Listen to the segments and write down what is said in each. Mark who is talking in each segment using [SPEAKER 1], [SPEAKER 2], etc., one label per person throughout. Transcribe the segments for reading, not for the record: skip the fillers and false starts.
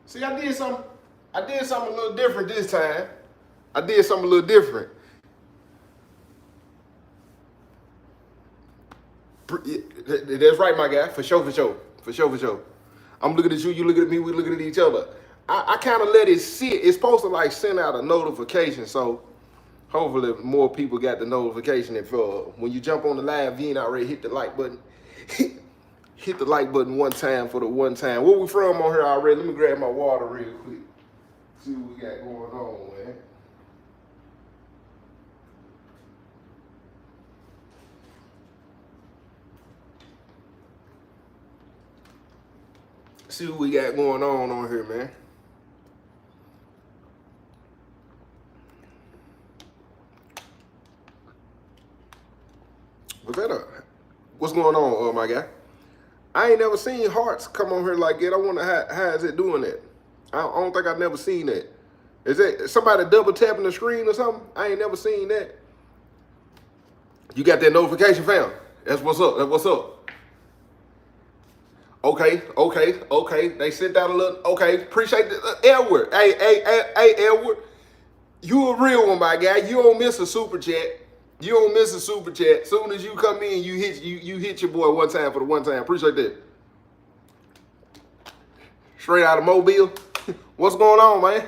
[SPEAKER 1] See, I did something a little different this time. I did something a little different. That's right, my guy. For sure, for sure. For sure, for sure. I'm looking at you, you looking at me, we looking at each other. I kind of let it sit. It's supposed to like send out a notification, so hopefully more people got the notification. If when you jump on the live, you ain't already hit the like button. Hit the like button one time for the one time. Where we from on here already? Let me grab my water real quick. See what we got going on, man. See what we got going on here, man. What's going on, my guy? I ain't never seen hearts come on here like that. I wonder how is it doing that? I don't think I've never seen that. Is that somebody double tapping the screen or something? I ain't never seen that. You got that notification, fam? That's what's up. That's what's up. Okay. They sent out a little. Okay, appreciate it, Edward. Hey, Edward. You a real one, my guy. You don't miss a super chat. You don't miss a super chat. Soon as you come in, you hit your boy one time for the one time. Appreciate that. Straight out of Mobile. What's going on, man?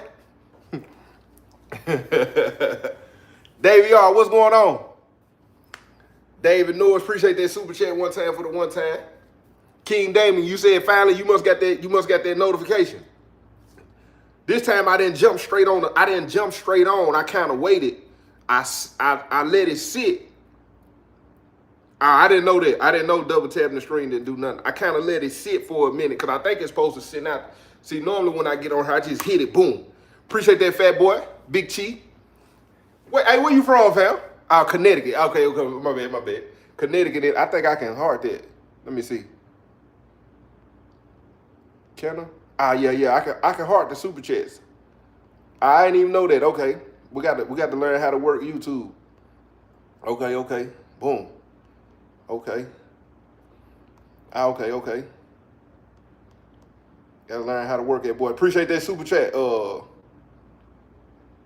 [SPEAKER 1] David R, what's going on? David Norris, appreciate that super chat one time for the one time. King Damon, you said finally you must got that notification. This time I didn't jump straight on. I kind of waited. I let it sit. I didn't know that. I didn't know double tapping the screen didn't do nothing. I kind of let it sit for a minute because I think it's supposed to sit out. See, normally when I get on here, I just hit it, boom. Appreciate that, fat boy, Big Chi. Wait, hey, where you from, fam? Oh, Connecticut. Okay, my bad. Connecticut. I think I can heart that. Let me see. Can I? Yeah. I can heart the super chats. I didn't even know that. Okay. We got to learn how to work YouTube. Okay. Boom. Okay. Okay. Gotta learn how to work it, boy. Appreciate that super chat.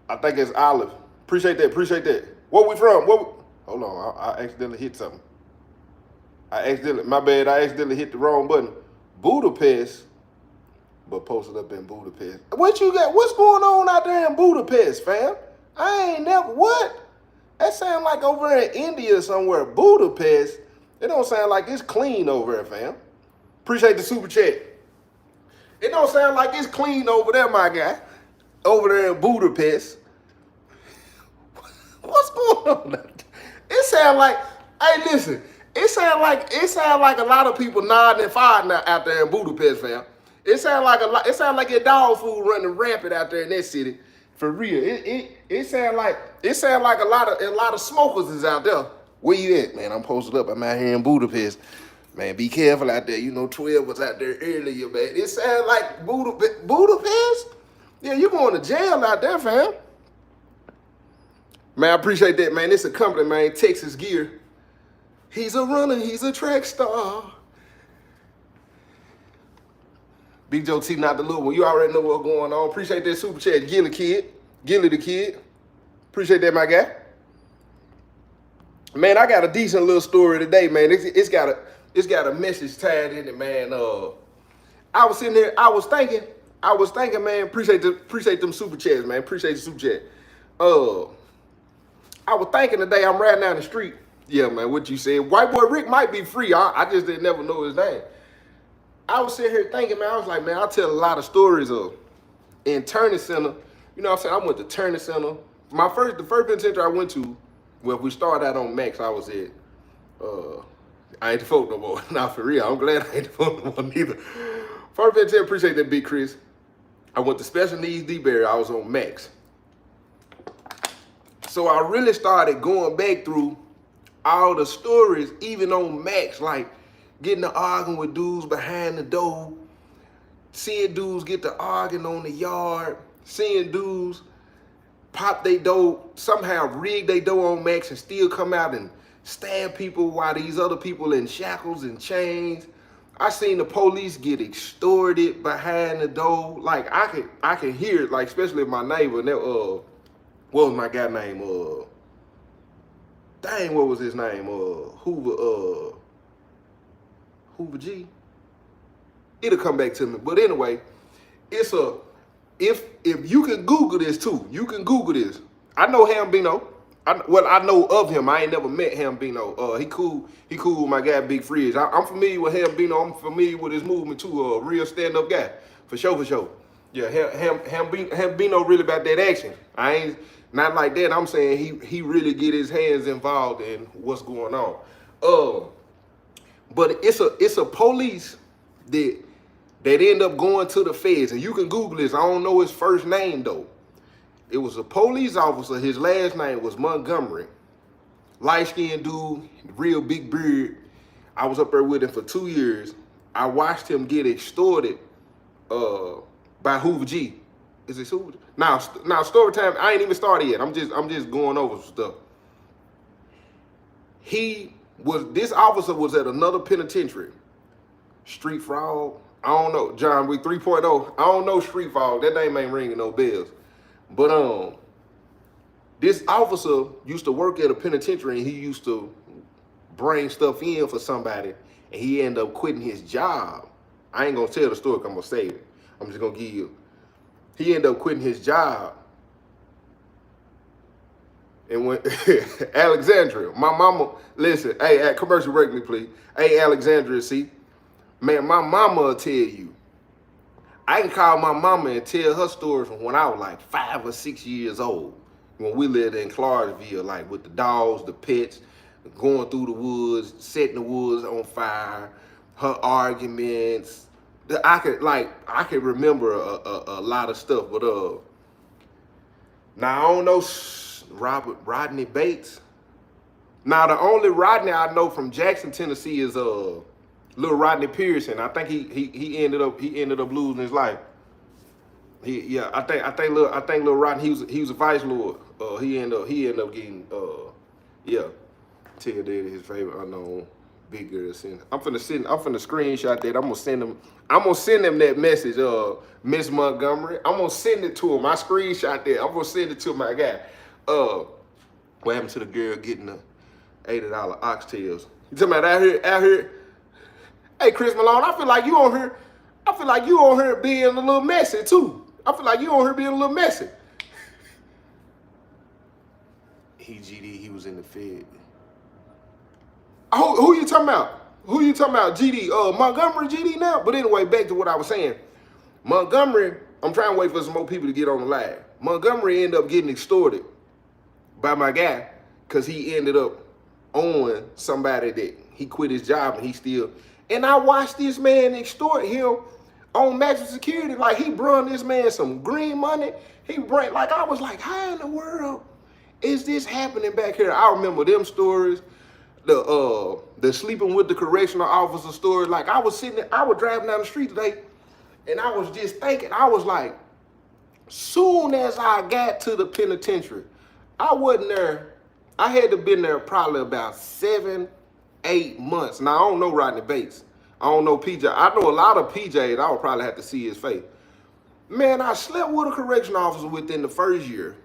[SPEAKER 1] I think it's Olive. Appreciate that. Where we from? Hold on, I accidentally hit something. My bad, I accidentally hit the wrong button. Budapest, but posted up in Budapest. What you got? What's going on out there in Budapest, fam? I ain't never, what? That sound like over in India somewhere. Budapest. It don't sound like it's clean over there, fam. Appreciate the super chat. It don't sound like it's clean over there, my guy. Over there in Budapest. What's going on? It sound like, hey, listen. It sound like a lot of people nodding and firing out there in Budapest, fam. It sound like your dog food running rampant out there in that city. For real, it sound like a lot of smokers is out there. Where you at, man? I'm posted up. I'm out here in Budapest. Man, be careful out there. You know, 12 was out there earlier, man. It sound like Budapest? Yeah, you going to jail out there, fam. Man, I appreciate that, man. It's a company, man. Texas Gear. He's a runner. He's a track star. Big Joe T, not the little one. You already know what's going on. Appreciate that super chat. Gilly the kid. Appreciate that, my guy. Man, I got a decent little story today, man. It's got a message tied in it, man. I was sitting there, I was thinking, man, appreciate them super chats, man. Appreciate the super chat. I was thinking today, I'm riding down the street. Yeah, man, what you said. White boy Rick might be free. I just didn't never know his name. I was sitting here thinking, man, I was like, man, I tell a lot of stories in Turner Center. You know what I'm saying? I went to Turner Center. The first penitentiary I went to, well, if we started out on Max, I was at, I ain't the folk no more. Not for real. I'm glad I ain't the folk no more neither. First penitentiary, appreciate that, Big Chris. I went to Special Needs D-Berry. I was on Max. So I really started going back through all the stories, even on Max, like getting to arguing with dudes behind the door, seeing dudes get to arguing on the yard, seeing dudes pop their door, somehow rig their door on Max and still come out and stab people while these other people in shackles and chains. I seen the police get extorted behind the door. Like I can hear it, like especially if my neighbor and that what was my guy name? Dang, what was his name? Hoover G. It'll come back to me. But anyway, it's a if you can Google this too, you can Google this. I know Hambino. I know of him. I ain't never met Hambino. He cool with my guy Big Fridge. I'm familiar with Hambino. I'm familiar with his movement too. A real stand-up guy. For sure. Yeah, Hambino really about that action. I ain't not like that. I'm saying he really get his hands involved in what's going on. But it's a police that end up going to the feds, and you can Google this. I don't know his first name though. It was a police officer. His last name was Montgomery. Light-skinned dude, real big beard. I was up there with him for 2 years. I watched him get extorted by Hoover G. Is it Hoover? Now story time. I ain't even started yet. I'm just going over some stuff. This officer was at another penitentiary. Street Frog. I don't know. John Wick 3.0. I don't know Street Frog. That name ain't ringing no bells. But this officer used to work at a penitentiary, and he used to bring stuff in for somebody, and he ended up quitting his job. I ain't gonna tell the story 'cause I'm gonna save it. I'm just gonna give you. He ended up quitting his job, and when Alexandria, my mama, listen, hey, commercial break me, please. Hey, Alexandria, see, man, my mama will tell you. I can call my mama and tell her story from when I was like 5 or 6 years old, when we lived in Clarksville, like with the dogs, the pets, going through the woods, setting the woods on fire, her arguments. I could remember a lot of stuff, but now I don't know Rodney Bates. Now the only Rodney I know from Jackson, Tennessee is little Rodney Pearson. I think he ended up losing his life. I think little Rodney, he was a vice lord. He ended up getting tell Daddy his favorite unknown big girl sin. I'm finna screenshot that. I'm gonna send him that message, Miss Montgomery. I'm gonna send it to him. I screenshot that. I'm gonna send it to my guy. What happened to the girl getting the $80 oxtails? You talking about out here? Hey, Chris Malone, I feel like you on here being a little messy too. I feel like you on here being a little messy. He was in the Fed. Who you talking about? Who you talking about? GD, Montgomery GD now? But anyway, back to what I was saying. Montgomery, I'm trying to wait for some more people to get on the line. Montgomery ended up getting extorted by my guy because he ended up owing somebody that he quit his job and he still. And I watched this man extort him on maximum security. Like he brung this man some green money. I was like, how in the world is this happening back here? I remember them stories. The sleeping with the correctional officer story. Like I was driving down the street today and I was just thinking, I was like, soon as I got to the penitentiary, I wasn't there. I had to been there probably about 7-8 months. Now, I don't know Rodney Bates. I don't know PJ. I know a lot of PJs. I would probably have to see his face. Man, I slept with a correction officer within the first year.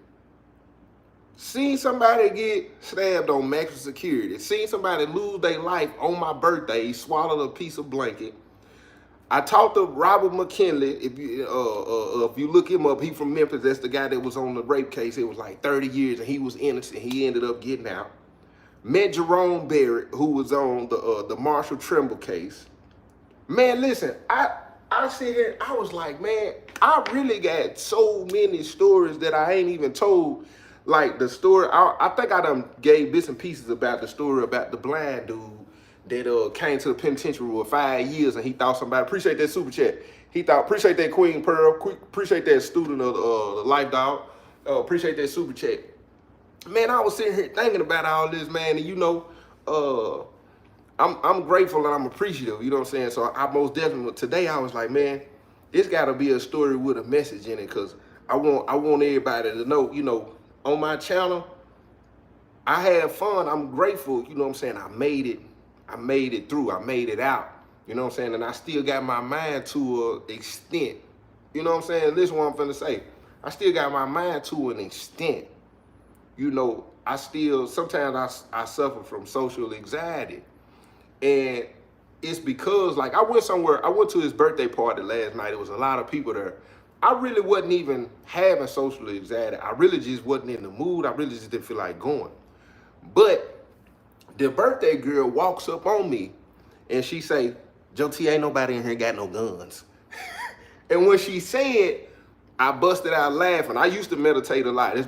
[SPEAKER 1] Seen somebody get stabbed on maximum security. Seen somebody lose their life on my birthday. He swallowed a piece of blanket. I talked to Robert McKinley. If you look him up, he from Memphis. That's the guy that was on the rape case. It was like 30 years, and he was innocent. He ended up getting out. Met Jerome Barrett, who was on the Marshall Trimble case. Man, listen, I sit here, I was like, man, I really got so many stories that I ain't even told. Like the story, I think I done gave bits and pieces about the story about the blind dude that came to the penitentiary for 5 years and he thought somebody, appreciate that super chat. He thought, appreciate that Queen Pearl, appreciate that student of the Life Dog, appreciate that super chat. Man, I was sitting here thinking about all this, man, and you know, I'm grateful and I'm appreciative, you know what I'm saying? So I most definitely, today I was like, man, it's gotta be a story with a message in it, because I want everybody to know, you know, on my channel, I had fun, I'm grateful, you know what I'm saying? I made it through, I made it out. You know what I'm saying? And I still got my mind to an extent. You know what I'm saying? Listen what I'm finna say. I still got my mind to an extent. You know, I still, sometimes I suffer from social anxiety. And it's because, like, I went to his birthday party last night. There was a lot of people there. I really wasn't even having social anxiety. I really just wasn't in the mood. I really just didn't feel like going. But the birthday girl walks up on me and she say, Joe T, ain't nobody in here got no guns. And when she said, I busted out laughing. I used to meditate a lot. I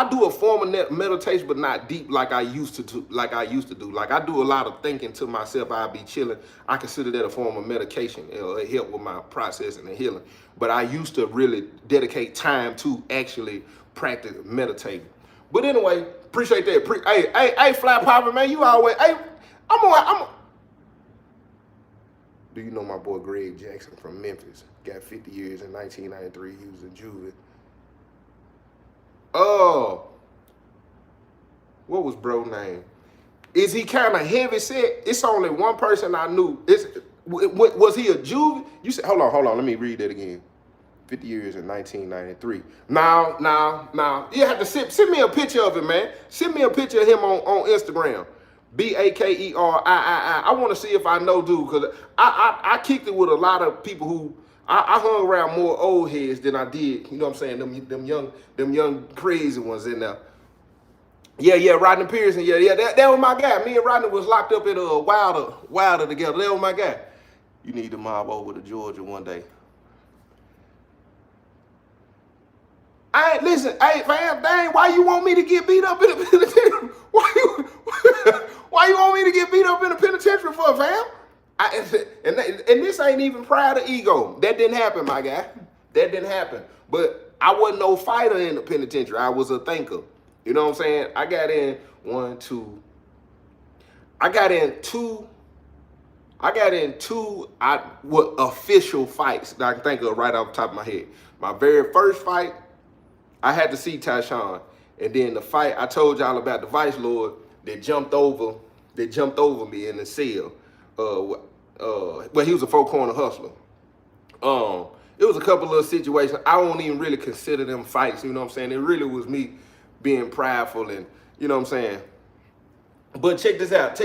[SPEAKER 1] do a form of meditation, but not deep like I used to do. Like I do a lot of thinking to myself. I'll be chilling. I consider that a form of medication. It'll help with my processing and healing. But I used to really dedicate time to actually practice meditating. But anyway, appreciate that. Hey, Flat Popper, man, you always, do you know my boy Greg Jackson from Memphis? Got 50 years in 1993. He was in juvie. Oh, what was bro name? Is he kind of heavy set? It's only one person I knew. Was he a juvie? You said, hold on. Let me read that again. 50 years in 1993. Now. You have to send me a picture of him, man. Send me a picture of him on Instagram. Bakerii. I want to see if I know dude, because I kicked it with a lot of people who I hung around more old heads than I did. You know what I'm saying? Them young crazy ones in there. Yeah, Rodney Pearson. Yeah. That was my guy. Me and Rodney was locked up at Wilder together. That was my guy. You need to mob over to Georgia one day. Hey fam, dang, why you want me to get beat up in the penitentiary? Why you want me to get beat up in the penitentiary for, fam? And this ain't even pride or ego. That didn't happen, my guy. That didn't happen. But I wasn't no fighter in the penitentiary. I was a thinker. You know what I'm saying? I got in two official fights that I can think of right off the top of my head. My very first fight, I had to see Tyshawn. And then the fight, I told y'all about the vice lord that jumped over me in the cell. Well, he was a four-corner hustler. It was a couple of situations. I won't even really consider them fights, you know what I'm saying? It really was me being prideful and, you know what I'm saying? But check this out.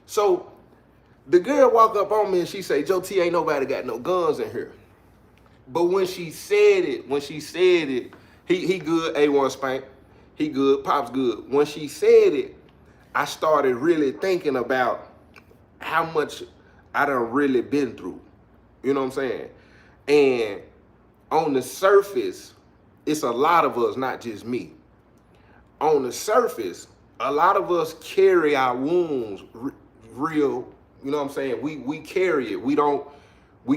[SPEAKER 1] So the girl walked up on me and she said, Joe T, ain't nobody got no guns in here. But when she said it, he good, A1 Spank. He good, Pop's good. When she said it, I started really thinking about how much I done really been through. You know what I'm saying? And on the surface, it's a lot of us, not just me. On the surface, a lot of us carry our wounds real, you know what I'm saying? We carry it. We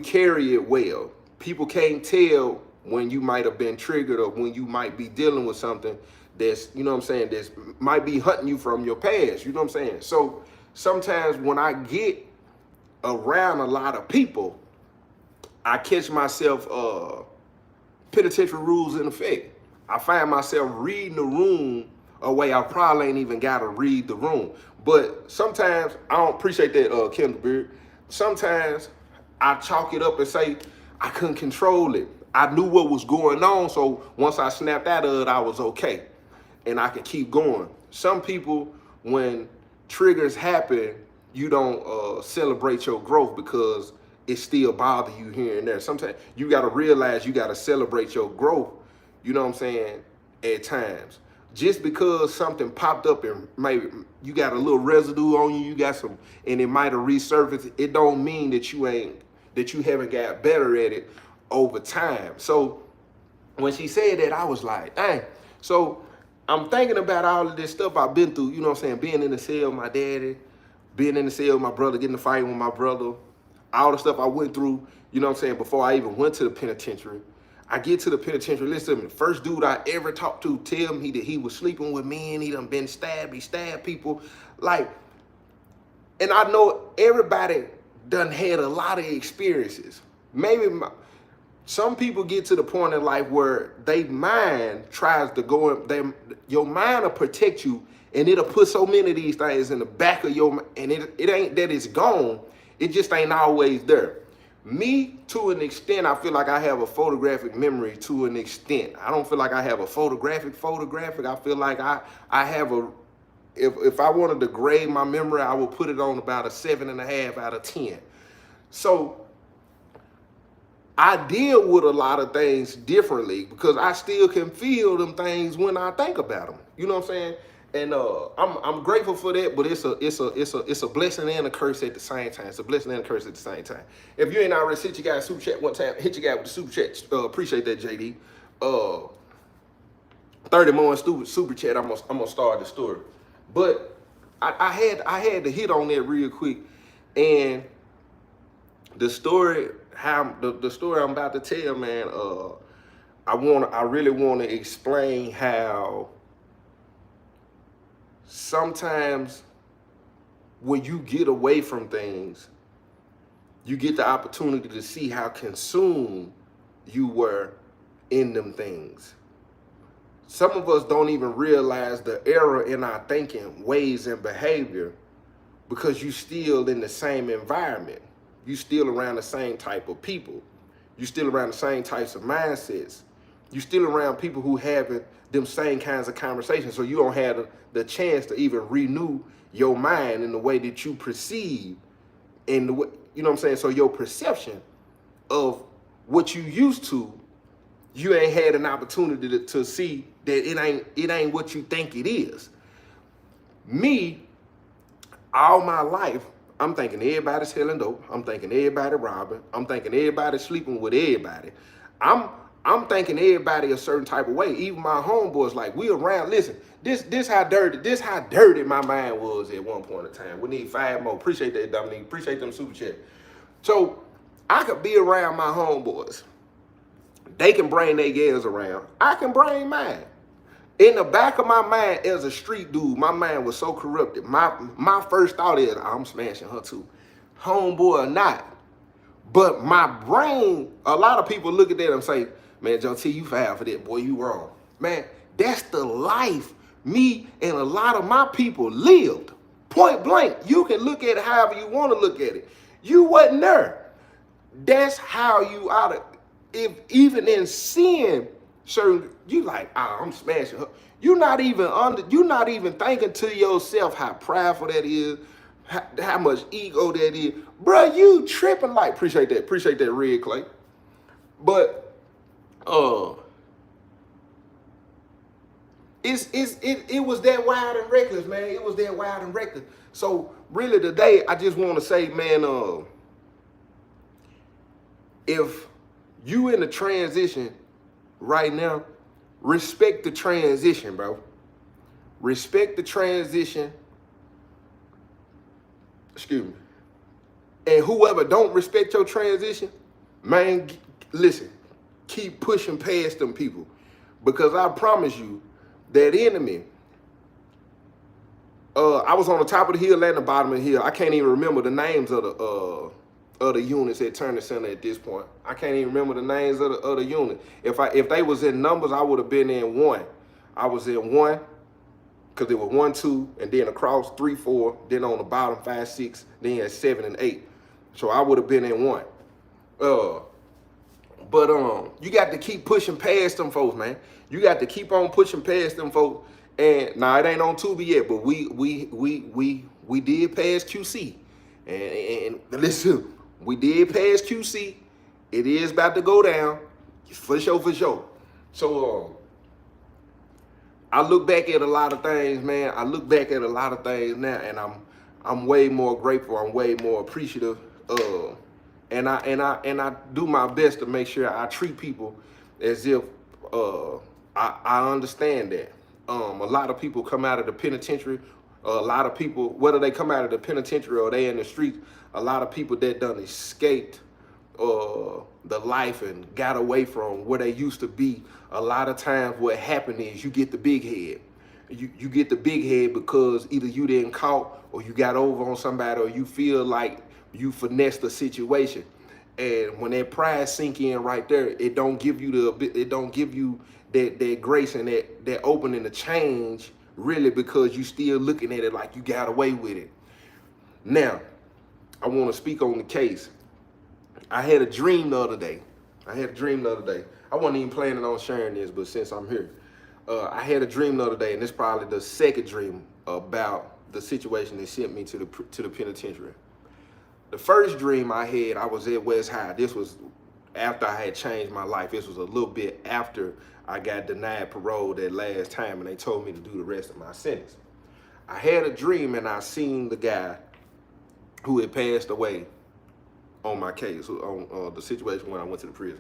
[SPEAKER 1] carry it well. People can't tell when you might have been triggered or when you might be dealing with something that's, you know what I'm saying, that's might be hunting you from your past, you know what I'm saying? So sometimes when I get around a lot of people, I catch myself penitentiary rules in effect. I find myself reading the room a way I probably ain't even got to read the room. But sometimes, I don't appreciate that, Kendall Beard. Sometimes I chalk it up and say, I couldn't control it. I knew what was going on, so once I snapped out of it, I was okay. And I could keep going. Some people, when triggers happen, you don't celebrate your growth because it still bothers you here and there. Sometimes you got to realize you got to celebrate your growth, you know what I'm saying, at times. Just because something popped up and maybe you got a little residue on you, and it might have resurfaced, it don't mean that you haven't got better at it over time. So when she said that, I was like, dang. So I'm thinking about all of this stuff I've been through, you know what I'm saying, being in the cell with my daddy, being in the cell with my brother, getting a fight with my brother, all the stuff I went through, you know what I'm saying, before I even went to the penitentiary. I get to the penitentiary, listen to me, the first dude I ever talked to tell me that he was sleeping with men, he done been stabbed, he stabbed people. Like, and I know everybody done had a lot of experiences. Maybe some people get to the point in life where they mind tries to go, your mind will protect you And it'll put so many of these things in the back of your mind, and it ain't that it's gone, it just ain't always there. Me, to an extent, I feel like I have a photographic memory to an extent. I don't feel like I have a photographic. I feel like I have a, if I wanted to grade my memory, I would put it on about a 7.5 out of 10. So I deal with a lot of things differently because I still can feel them things when I think about them. You know what I'm saying? And I'm grateful for that, but it's a blessing and a curse at the same time. It's a blessing and a curse at the same time. If you ain't already hit your guy super chat one time, hit your guy with the super chat. Appreciate that, JD. 30 more in super chat. I'm gonna start the story, but I had to hit on that real quick, and the story the story I'm about to tell, man. I really want to explain how sometimes when you get away from things, you get the opportunity to see how consumed you were in them things. Some of us don't even realize the error in our thinking, ways, and behavior because you still in the same environment. You still around the same type of people. You still around the same types of mindsets. You still around people who having them same kinds of conversations, so you don't have the chance to even renew your mind in the way that you perceive, in the way, you know what I'm saying? So your perception of what you used to, you ain't had an opportunity to see that it ain't what you think it is. Me, all my life, I'm thinking everybody's selling dope. I'm thinking everybody robbing. I'm thinking everybody sleeping with everybody. I'm thinking everybody a certain type of way. Even my homeboys, like, we around. Listen, this how dirty my mind was at one point in time. We need 5 more. Appreciate that, Dominique. Appreciate them super chat. So I could be around my homeboys. They can bring their girls around. I can bring mine. In the back of my mind, as a street dude, my mind was so corrupted. My first thought is, I'm smashing her too, homeboy or not. But my brain, a lot of people look at that and say, man, Joe T, you foul for that, boy, you wrong. Man, that's the life me and a lot of my people lived. Point blank. You can look at it however you want to look at it. You wasn't there. That's how you ought to, if even in sin, certain, you like, I'm smashing her. You're not even thinking to yourself how prideful that is, how much ego that is. Bruh, you tripping. Like, appreciate that Red Clay. But it was that wild and reckless, man. It was that wild and reckless. So really today, I just want to say, man, if you in the transition right now, respect the transition, bro. Respect the transition. Excuse me. And whoever don't respect your transition, man, listen, keep pushing past them people. Because I promise you, that enemy, I was on the top of the hill and the bottom of the hill. I can't even remember the names of the units at Turner Center at this point. I can't even remember the names of the unit. If they was in numbers, I would have been in 1. I was in 1, because it was 1, 2, and then across 3, 4, then on the bottom 5, 6, then 7 and 8. So I would have been in 1. But you got to keep pushing past them folks, man. You got to keep on pushing past them folks. And now it ain't on Tubi yet, but we did pass QC. And listen, we did pass QC. It is about to go down, for sure. So I look back at a lot of things, man. I look back at a lot of things now, and I'm way more grateful. I'm way more appreciative. And I do my best to make sure I treat people as if I understand that. A lot of people come out of the penitentiary. A lot of people, whether they come out of the penitentiary or they in the streets, a lot of people that done escaped the life and got away from where they used to be. A lot of times what happened is you get the big head. You get the big head because either you didn't caught or you got over on somebody or you feel like you finessed the situation. And when that pride sink in right there, it don't give you that grace and that opening to change really because you still looking at it like you got away with it. Now, I want to speak on the case. I had a dream the other day. I wasn't even planning on sharing this, but since I'm here, I had a dream the other day, and it's probably the second dream about the situation that sent me to the penitentiary. The first dream I had, I was at West High. This was after I had changed my life. This was a little bit after I got denied parole that last time, and they told me to do the rest of my sentence. I had a dream, and I seen the guy who had passed away on my case, on the situation when I went to the prison.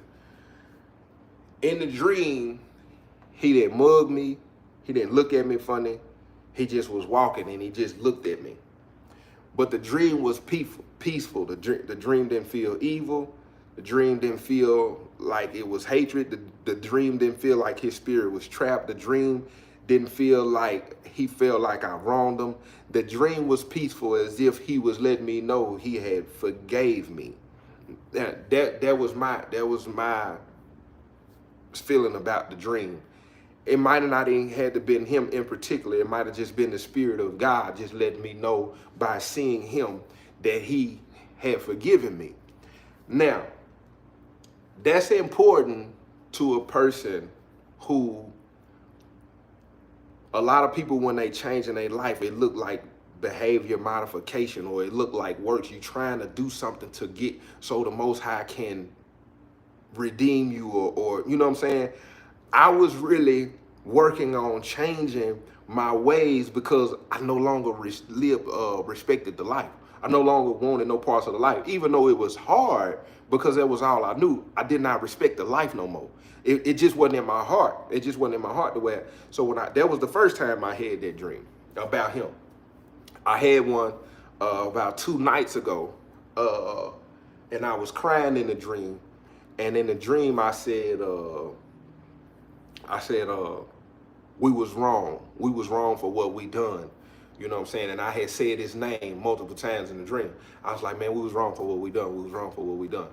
[SPEAKER 1] In the dream, he didn't mug me. He didn't look at me funny. He just was walking, and he just looked at me. But the dream was peaceful. The dream didn't feel evil. The dream didn't feel like it was hatred. The dream didn't feel like his spirit was trapped. The dream didn't feel like he felt like I wronged him. The dream was peaceful, as if he was letting me know he had forgave me. That was my feeling about the dream. It might have not even had to been him in particular. It might have just been the Spirit of God just letting me know by seeing him that he had forgiven me. Now, that's important to a person who, a lot of people, when they change in their life, it look like behavior modification, or it look like works. You trying to do something to get so the Most High can redeem you, or you know what I'm saying? I was really working on changing my ways because I no longer respected the life. I no longer wanted no parts of the life, even though it was hard because that was all I knew. I did not respect the life no more. It just wasn't in my heart. It just wasn't in my heart to where. So that was the first time I had that dream about him. I had one about 2 nights ago, and I was crying in the dream. And in the dream, I said, we was wrong. We was wrong for what we done. You know what I'm saying? And I had said his name multiple times in the dream. I was like, man, we was wrong for what we done. We was wrong for what we done.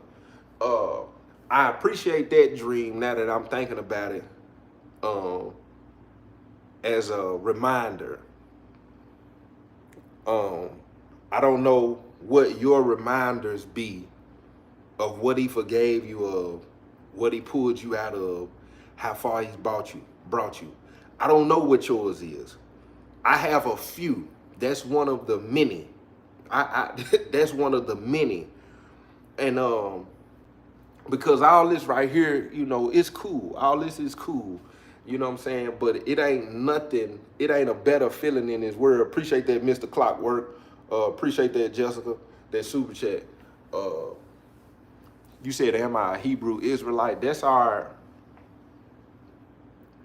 [SPEAKER 1] I appreciate that dream now that I'm thinking about it, as a reminder. I don't know what your reminders be of what he forgave you of, what he pulled you out of, how far he's brought you. I don't know what yours is. I have a few. That's one of the many. That's one of the many. And because all this right here, you know, it's cool. All this is cool. You know what I'm saying? But it ain't nothing. It ain't a better feeling in this world. Appreciate that, Mr. Clockwork. Appreciate that, Jessica. That super chat. You said, am I a Hebrew Israelite? That's our,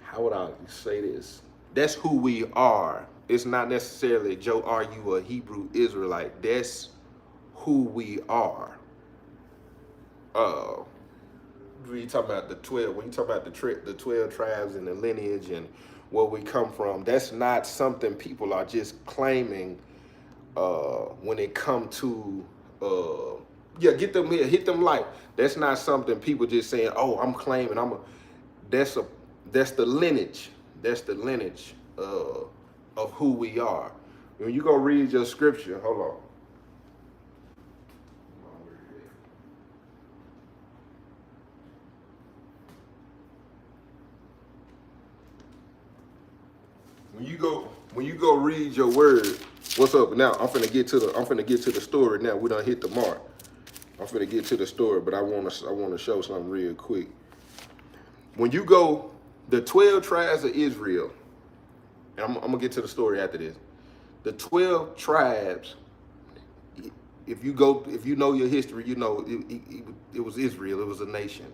[SPEAKER 1] how would I say this? That's who we are. It's not necessarily, Joe, are you a Hebrew Israelite? That's who we are. When you talk about the 12, when you talk about the 12 tribes and the lineage and where we come from, that's not something people are just claiming when it come to get them here, hit them light. That's not something people just saying, oh, I'm claiming that's the lineage. That's the lineage of who we are. When you go read your scripture, hold on. When you go read your word, what's up? Now I'm finna get to the story. Now we done hit the mark. I'm finna get to the story, but I wanna show something real quick. When you go, the 12 tribes of Israel, and I'm gonna get to the story after this. The 12 tribes, if you know your history, you know it was Israel. It was a nation.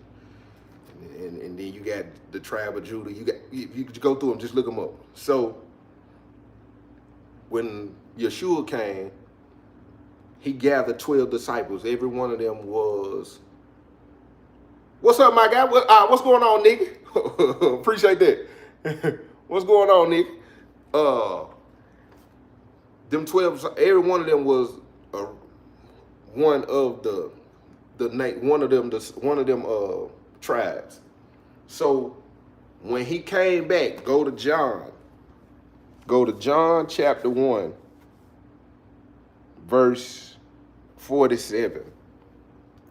[SPEAKER 1] And then you got the tribe of Judah. If you go through them, just look them up. So when Yeshua came, he gathered 12 disciples. Every one of them was, what's up, my guy? What's going on, nigga? Appreciate that. What's going on, nigga? Them 12, every one of them was one of them tribes. So when he came back, go to John Go to John chapter 1, verse 47.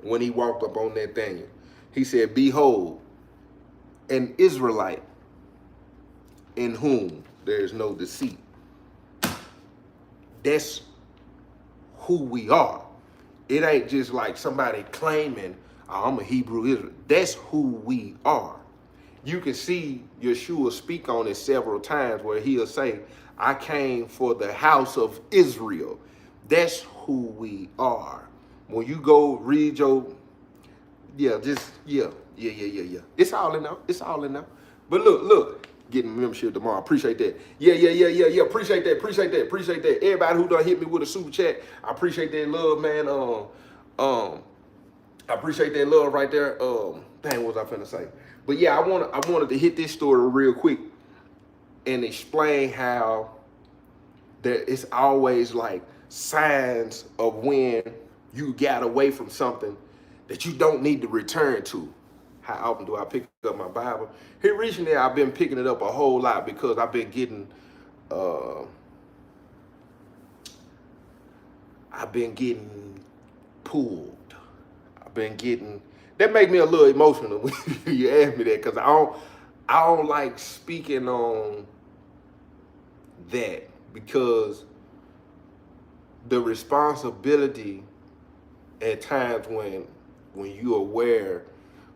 [SPEAKER 1] When he walked up on Nathanael, he said, behold, an Israelite in whom there is no deceit. That's who we are. It ain't just like somebody claiming, oh, I'm a Hebrew Israel. That's who we are. You can see Yeshua speak on it several times where he'll say, I came for the house of Israel. That's who we are. When you go read your, yeah. It's all in there. It's all in there. But look, getting membership tomorrow. Appreciate that. Yeah. Appreciate that. Everybody who done hit me with a super chat, I appreciate that love, man. I appreciate that love right there. Dang, what was I finna say? But yeah, I wanted to hit this story real quick and explain how there is always like signs of when you got away from something that you don't need to return to. How often do I pick up my Bible? Here recently, I've been picking it up a whole lot because I've been getting pulled. That make me a little emotional when you ask me that, because I don't like speaking on that, because the responsibility at times when you're aware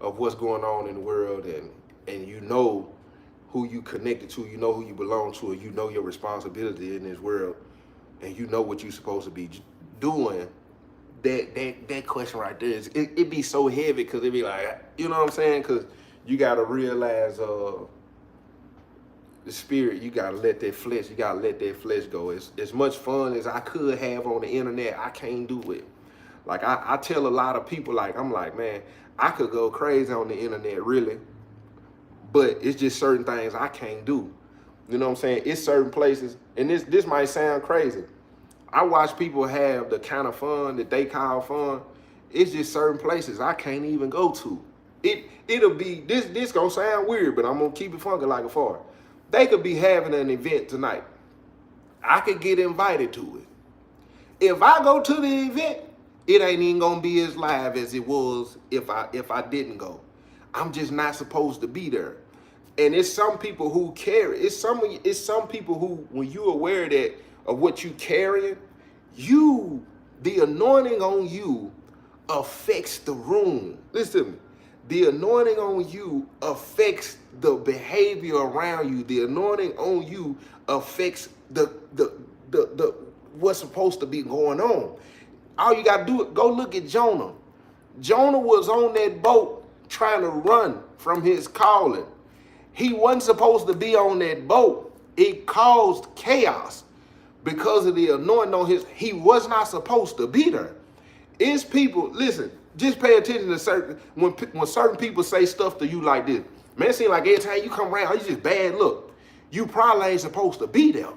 [SPEAKER 1] of what's going on in the world, and you know who you connected to, you know who you belong to, and you know your responsibility in this world, and you know what you're supposed to be doing, that question right there, it be so heavy, because it be like, you know what I'm saying? Because you got to realize the spirit, you got to let that flesh go. As much fun as I could have on the internet, I can't do it. Like I tell a lot of people, like, I'm like, man, I could go crazy on the internet, really, but it's just certain things I can't do. You know what I'm saying? It's certain places, and this might sound crazy. I watch people have the kind of fun that they call fun. It's just certain places I can't even go to. It'll be, this gonna sound weird, but I'm gonna keep it funky like a fart. They could be having an event tonight. I could get invited to it. If I go to the event, it ain't even gonna be as live as it was if I didn't go. I'm just not supposed to be there. And it's some people who carry. It's some people who, when you're aware of what you carrying, the anointing on you affects the room. Listen to me. The anointing on you affects the behavior around you. The anointing on you affects the what's supposed to be going on. All you got to do is go look at Jonah. Jonah was on that boat trying to run from his calling. He wasn't supposed to be on that boat. It caused chaos because of the anointing on he was not supposed to be there. It's people, listen, just pay attention to when certain people say stuff to you like this. Man, it seems like every time you come around, you just bad look. You probably ain't supposed to be there.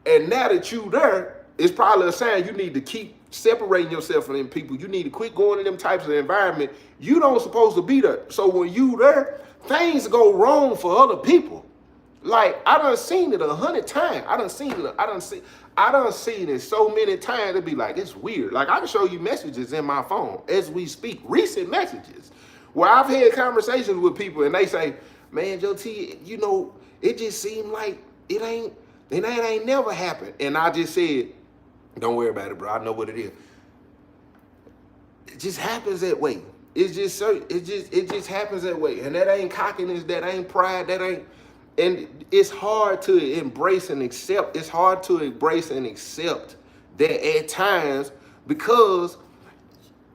[SPEAKER 1] And now that you there, it's probably a sign you need to keep separating yourself from them people. You need to quit going in them types of environment. You don't supposed to be there. So when you there, things go wrong for other people. Like, I done seen it 100 times. I done seen it so many times. It'd be like, it's weird. Like, I can show you messages in my phone as we speak, recent messages, where I've had conversations with people and they say, man, Joe T, you know, it just seemed like it ain't never happened. And I just said, don't worry about it, bro. I know what it is. It just happens that way. It just happens that way. And that ain't cockiness, that ain't pride, that ain't. And it's hard to embrace and accept. It's hard to embrace and accept that at times, because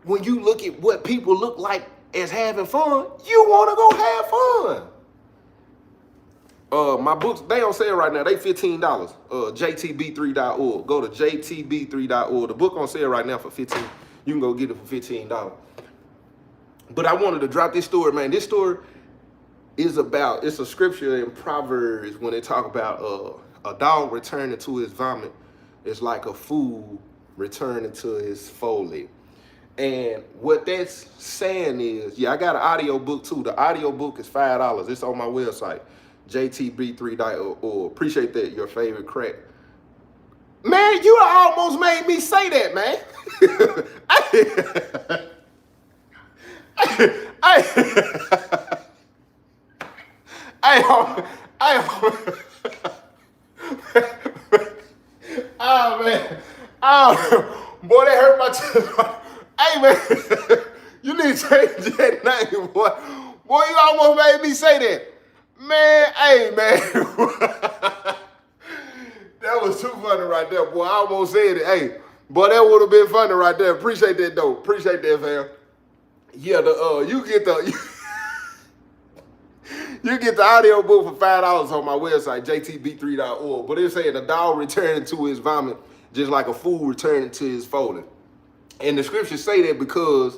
[SPEAKER 1] when you look at what people look like as having fun, you want to go have fun. My books, they on sale right now. They $15. JTB3.org. Go to JTB3.org. The book on sale right now for $15. You can go get it for $15. But I wanted to drop this story, man. This story is about, it's a scripture in Proverbs when they talk about a dog returning to his vomit is like a fool returning to his folly. And what that's saying is, yeah, I got an audio book too. The audio book is $5. It's on my website. JTB3.org. Appreciate that. Your favorite crack. Man, you almost made me say that, man. I oh man, oh boy, that hurt my chest. Hey man, you need to change that name, boy. Boy, you almost made me say that. Man, hey man. That was too funny right there, boy. I almost said it. Hey, boy, that would have been funny right there. Appreciate that though. Appreciate that, fam. Yeah, you get the you get the audio book for $5 on my website, jtb3.org. But it's saying the dog returning to his vomit just like a fool returning to his folding. And the scriptures say that because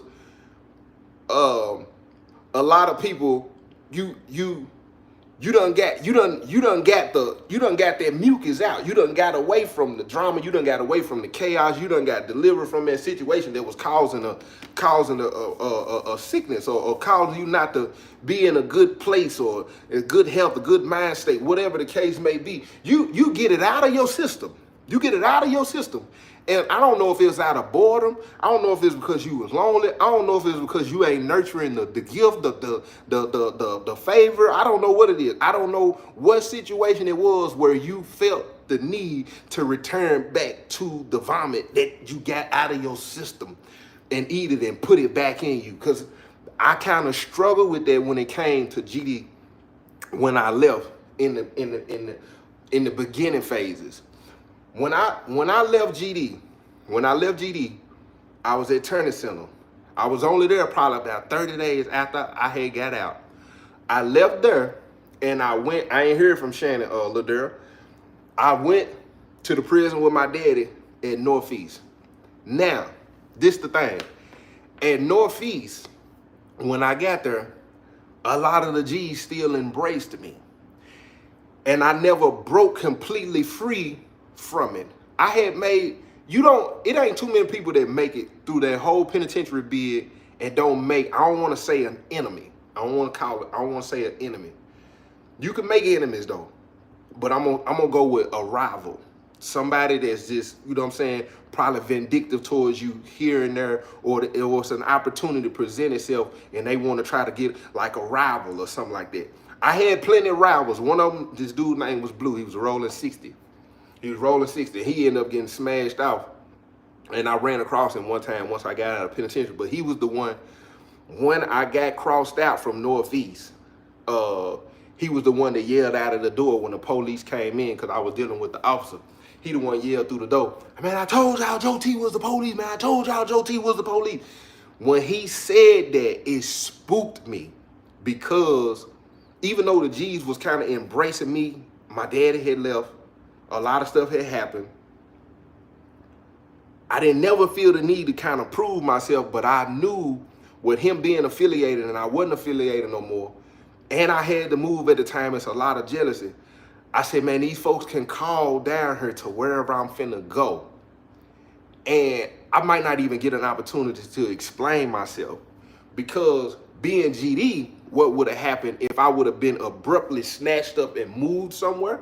[SPEAKER 1] a lot of people, you done got that mucus out. You done got away from the drama. You done got away from the chaos. You done got delivered from that situation that was causing a sickness or causing you not to be in a good place or a good health, a good mind state, whatever the case may be. You get it out of your system. You get it out of your system. And I don't know if it's out of boredom. I don't know if it's because you was lonely. I don't know if it's because you ain't nurturing the gift, the favor. I don't know what it is. I don't know what situation it was where you felt the need to return back to the vomit that you got out of your system and eat it and put it back in you. Because I kind of struggled with that when it came to GD when I left in the beginning phases. When I left GD, I was at Turner Center. I was only there probably about 30 days after I had got out. I left there and I ain't heard from Shannon Ladera. I went to the prison with my daddy at Northeast. Now, this the thing. At Northeast, when I got there, a lot of the G's still embraced me. And I never broke completely free from it. I had made, it ain't too many people that make it through that whole penitentiary bid and don't make, I don't want to say an enemy. I don't want to say an enemy. You can make enemies though, but I'm gonna go with a rival. Somebody that's just, you know what I'm saying, probably vindictive towards you here and there, or it was an opportunity to present itself and they want to try to get like a rival or something like that. I had plenty of rivals. One of them, this dude's name was Blue. He was rolling 60. He ended up getting smashed off. And I ran across him one time once I got out of penitentiary. But he was the one, when I got crossed out from Northeast, he was the one that yelled out of the door when the police came in because I was dealing with the officer. He the one yelled through the door, man, I told y'all Joe T was the police, man. I told y'all Joe T was the police. When he said that, it spooked me because even though the G's was kind of embracing me, my daddy had left, a lot of stuff had happened. I didn't never feel the need to kind of prove myself, but I knew with him being affiliated and I wasn't affiliated no more, and I had to move at the time, it's a lot of jealousy. I said, man, these folks can call down here to wherever I'm finna go. And I might not even get an opportunity to explain myself because being GD, what would have happened if I would have been abruptly snatched up and moved somewhere?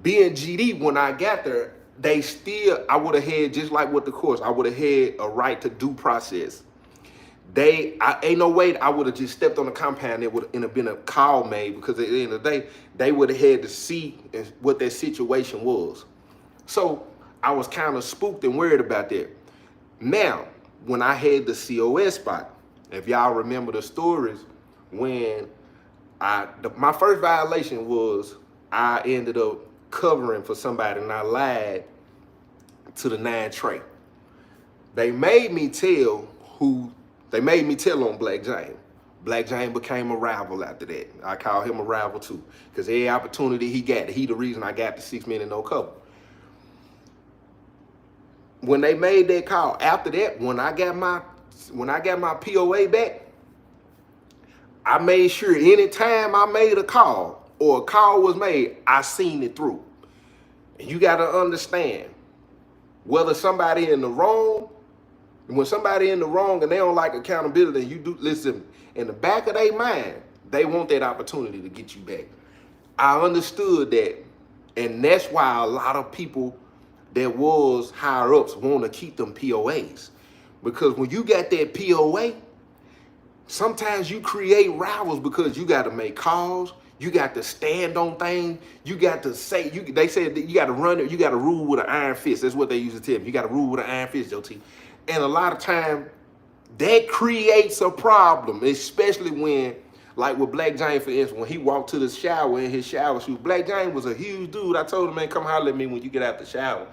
[SPEAKER 1] Being GD, when I got there, I would have had, just like with the course, I would have had a right to due process. Ain't no way I would have just stepped on the compound. It would have been a call made because at the end of the day, they would have had to see what that situation was. So I was kind of spooked and worried about that. Now, when I had the COS spot, if y'all remember the stories, when my first violation was I ended up covering for somebody and I lied to the 9 Trey. They made me tell on Black James. Black James became a rival after that. I call him a rival too, because every opportunity he got, he the reason I got the 6 men and no cover. When they made that call, after that, when I got my POA back, I made sure anytime I made a call or a call was made, I seen it through. And you got to understand, whether somebody in the wrong, when somebody in the wrong and they don't like accountability, you do listen, in the back of their mind, they want that opportunity to get you back. I understood that, and that's why a lot of people that was higher ups want to keep them POAs, because when you got that POA, sometimes you create rivals because you got to make calls, you got to stand on things, you got to say, they said that you got to run it, you got to rule with an iron fist. That's what they used to tell me. You got to rule with an iron fist, JT. And a lot of time that creates a problem, especially when, like with Black James, for instance, when he walked to the shower in his shower shoes. Black James was a huge dude. I told him, man, come holler at me when you get out the shower.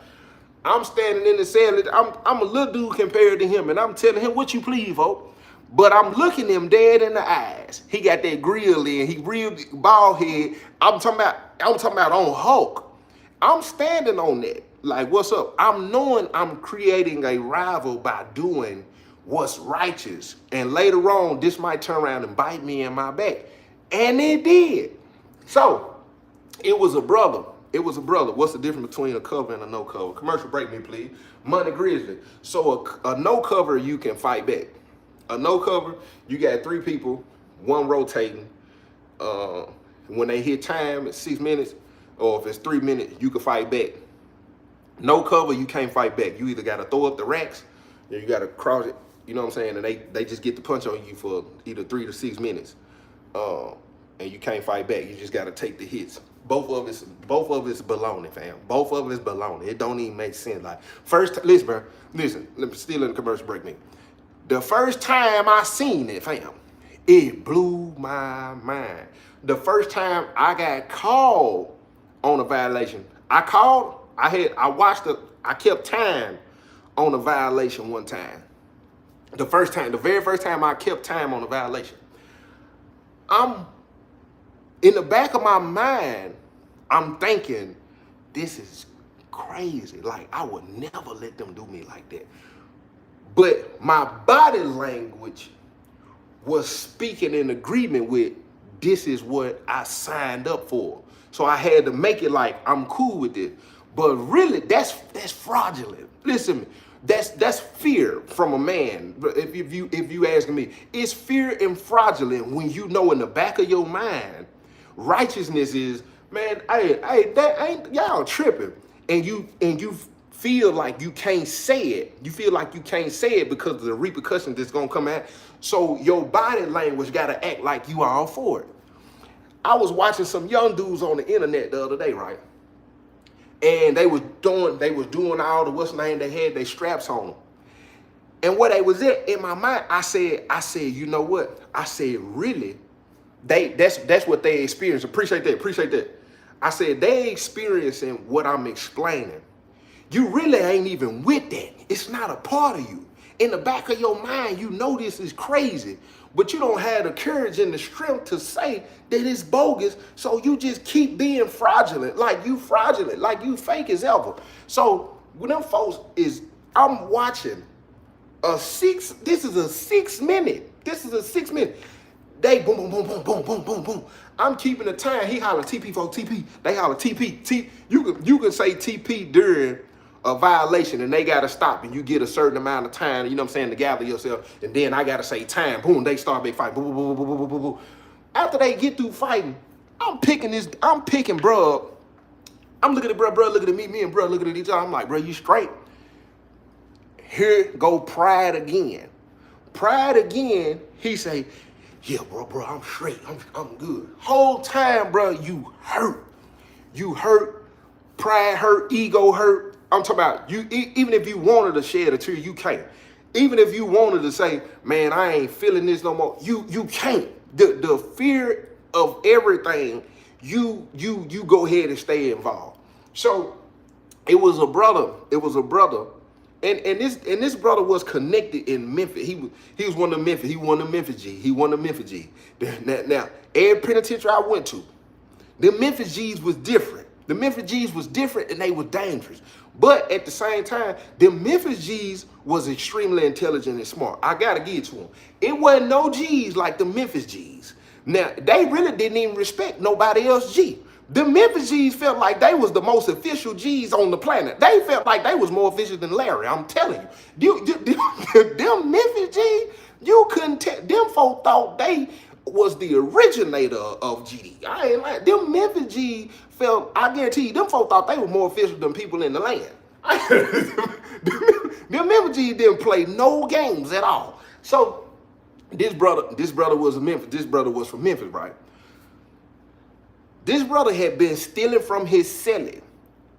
[SPEAKER 1] I'm standing in the cell. I'm a little dude compared to him, and I'm telling him, what you please, folks. But I'm looking him dead in the eyes. He got that grill in. He real bald head. I'm talking about on Hulk. I'm standing on that. Like, what's up? I'm knowing I'm creating a rival by doing what's righteous. And later on, this might turn around and bite me in my back. And it did. So, it was a brother. It was a brother. What's the difference between a cover and a no cover? Commercial break me, please. Money Grizzly. So, a no cover, you can fight back. A no cover, you got 3 people, 1 rotating. When they hit time at 6 minutes, or if it's 3 minutes, you can fight back. No cover, you can't fight back. You either got to throw up the racks, or you got to cross it. You know what I'm saying? And they just get the punch on you for either 3 to 6 minutes, and you can't fight back. You just got to take the hits. Both of it's baloney, fam. Both of it's baloney. It don't even make sense. Like, listen, bro. Listen. Let me still in the commercial break, me. The first time I seen it, fam, it blew my mind. The first time I got called on a violation, I kept time on a violation one time. The very first time I kept time on a violation. I'm in the back of my mind, I'm thinking, this is crazy. Like, I would never let them do me like that. But my body language was speaking in agreement with, this is what I signed up for. So I had to make it like, I'm cool with this. But really, that's fraudulent. Listen, that's fear from a man. If you asking me, it's fear and fraudulent when you know in the back of your mind, righteousness is, man, that ain't, y'all tripping. And you feel like you can't say it. You feel like you can't say it because of the repercussions that's gonna come out. So your body language gotta act like you are all for it. I was watching some young dudes on the internet the other day, right? And they was doing all the what's name, they had their straps on them. And what they was in my mind, I said, you know what? I said, really? That's what they experienced. Appreciate that. I said, they experiencing what I'm explaining. You really ain't even with that. It's not a part of you. In the back of your mind, you know this is crazy, but you don't have the courage and the strength to say that it's bogus, so you just keep being fraudulent, like you fake as ever. So when them folks I'm watching this is a 6 minute. They boom, boom, boom, boom, boom, boom, boom, boom. I'm keeping the time. He holler TP for TP. They holler TP. You can say TP during a violation and they got to stop and you get a certain amount of time, you know what I'm saying, to gather yourself. And then I got to say time. Boom, they start big fight. Boom, boom, boom, boom, boom, boom, boom. After they get through fighting, I'm picking bro up. I'm looking at bro looking at me and bro looking at each other. I'm like, bro, you straight? Here go pride again. He say, yeah, bro, I'm straight. I'm good. Whole time, bro, you hurt. Pride hurt, ego hurt. I'm talking about you. Even if you wanted to shed a tear, you can't. Even if you wanted to say, man, I ain't feeling this no more, you can't. The fear of everything, you go ahead and stay involved. So it was a brother. And this brother was connected in Memphis. He was one of the Memphis. He won the Memphis G. Now, every penitentiary I went to, the Memphis G's was different. And they were dangerous. But at the same time, the Memphis G's was extremely intelligent and smart. I gotta give it to them. It wasn't no G's like the Memphis G's. Now, they really didn't even respect nobody else's G. The Memphis G's felt like they was the most official G's on the planet. They felt like they was more official than Larry. I'm telling you. Them Memphis G's, you couldn't tell. Them folk thought they was the originator of GD. I ain't like them Memphis G felt, I guarantee you, them folks thought they were more official than people in the land. Them Memphis G didn't play no games at all. So this brother was a Memphis. This brother was from Memphis, right? This brother had been stealing from his cellie.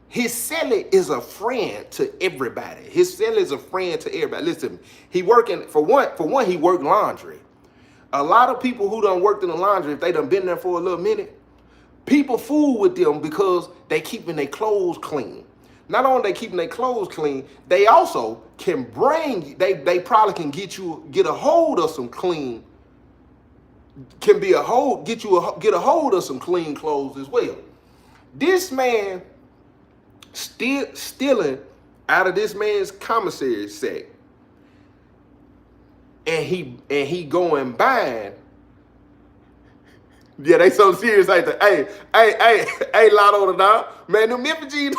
[SPEAKER 1] His cellie is a friend to everybody. His cellie is a friend to everybody. Listen, he working for one. He worked laundry. A lot of people who done worked in the laundry, if they done been there for a little minute, people fool with them because they keeping their clothes clean. Not only they keeping their clothes clean, they also can bring. They probably can get a hold of some clean. Get a hold of some clean clothes as well. This man stealing out of this man's commissary sack, and he going buying. Yeah, they so serious like that. Hey, Lotto the dog, man, them Memphis G's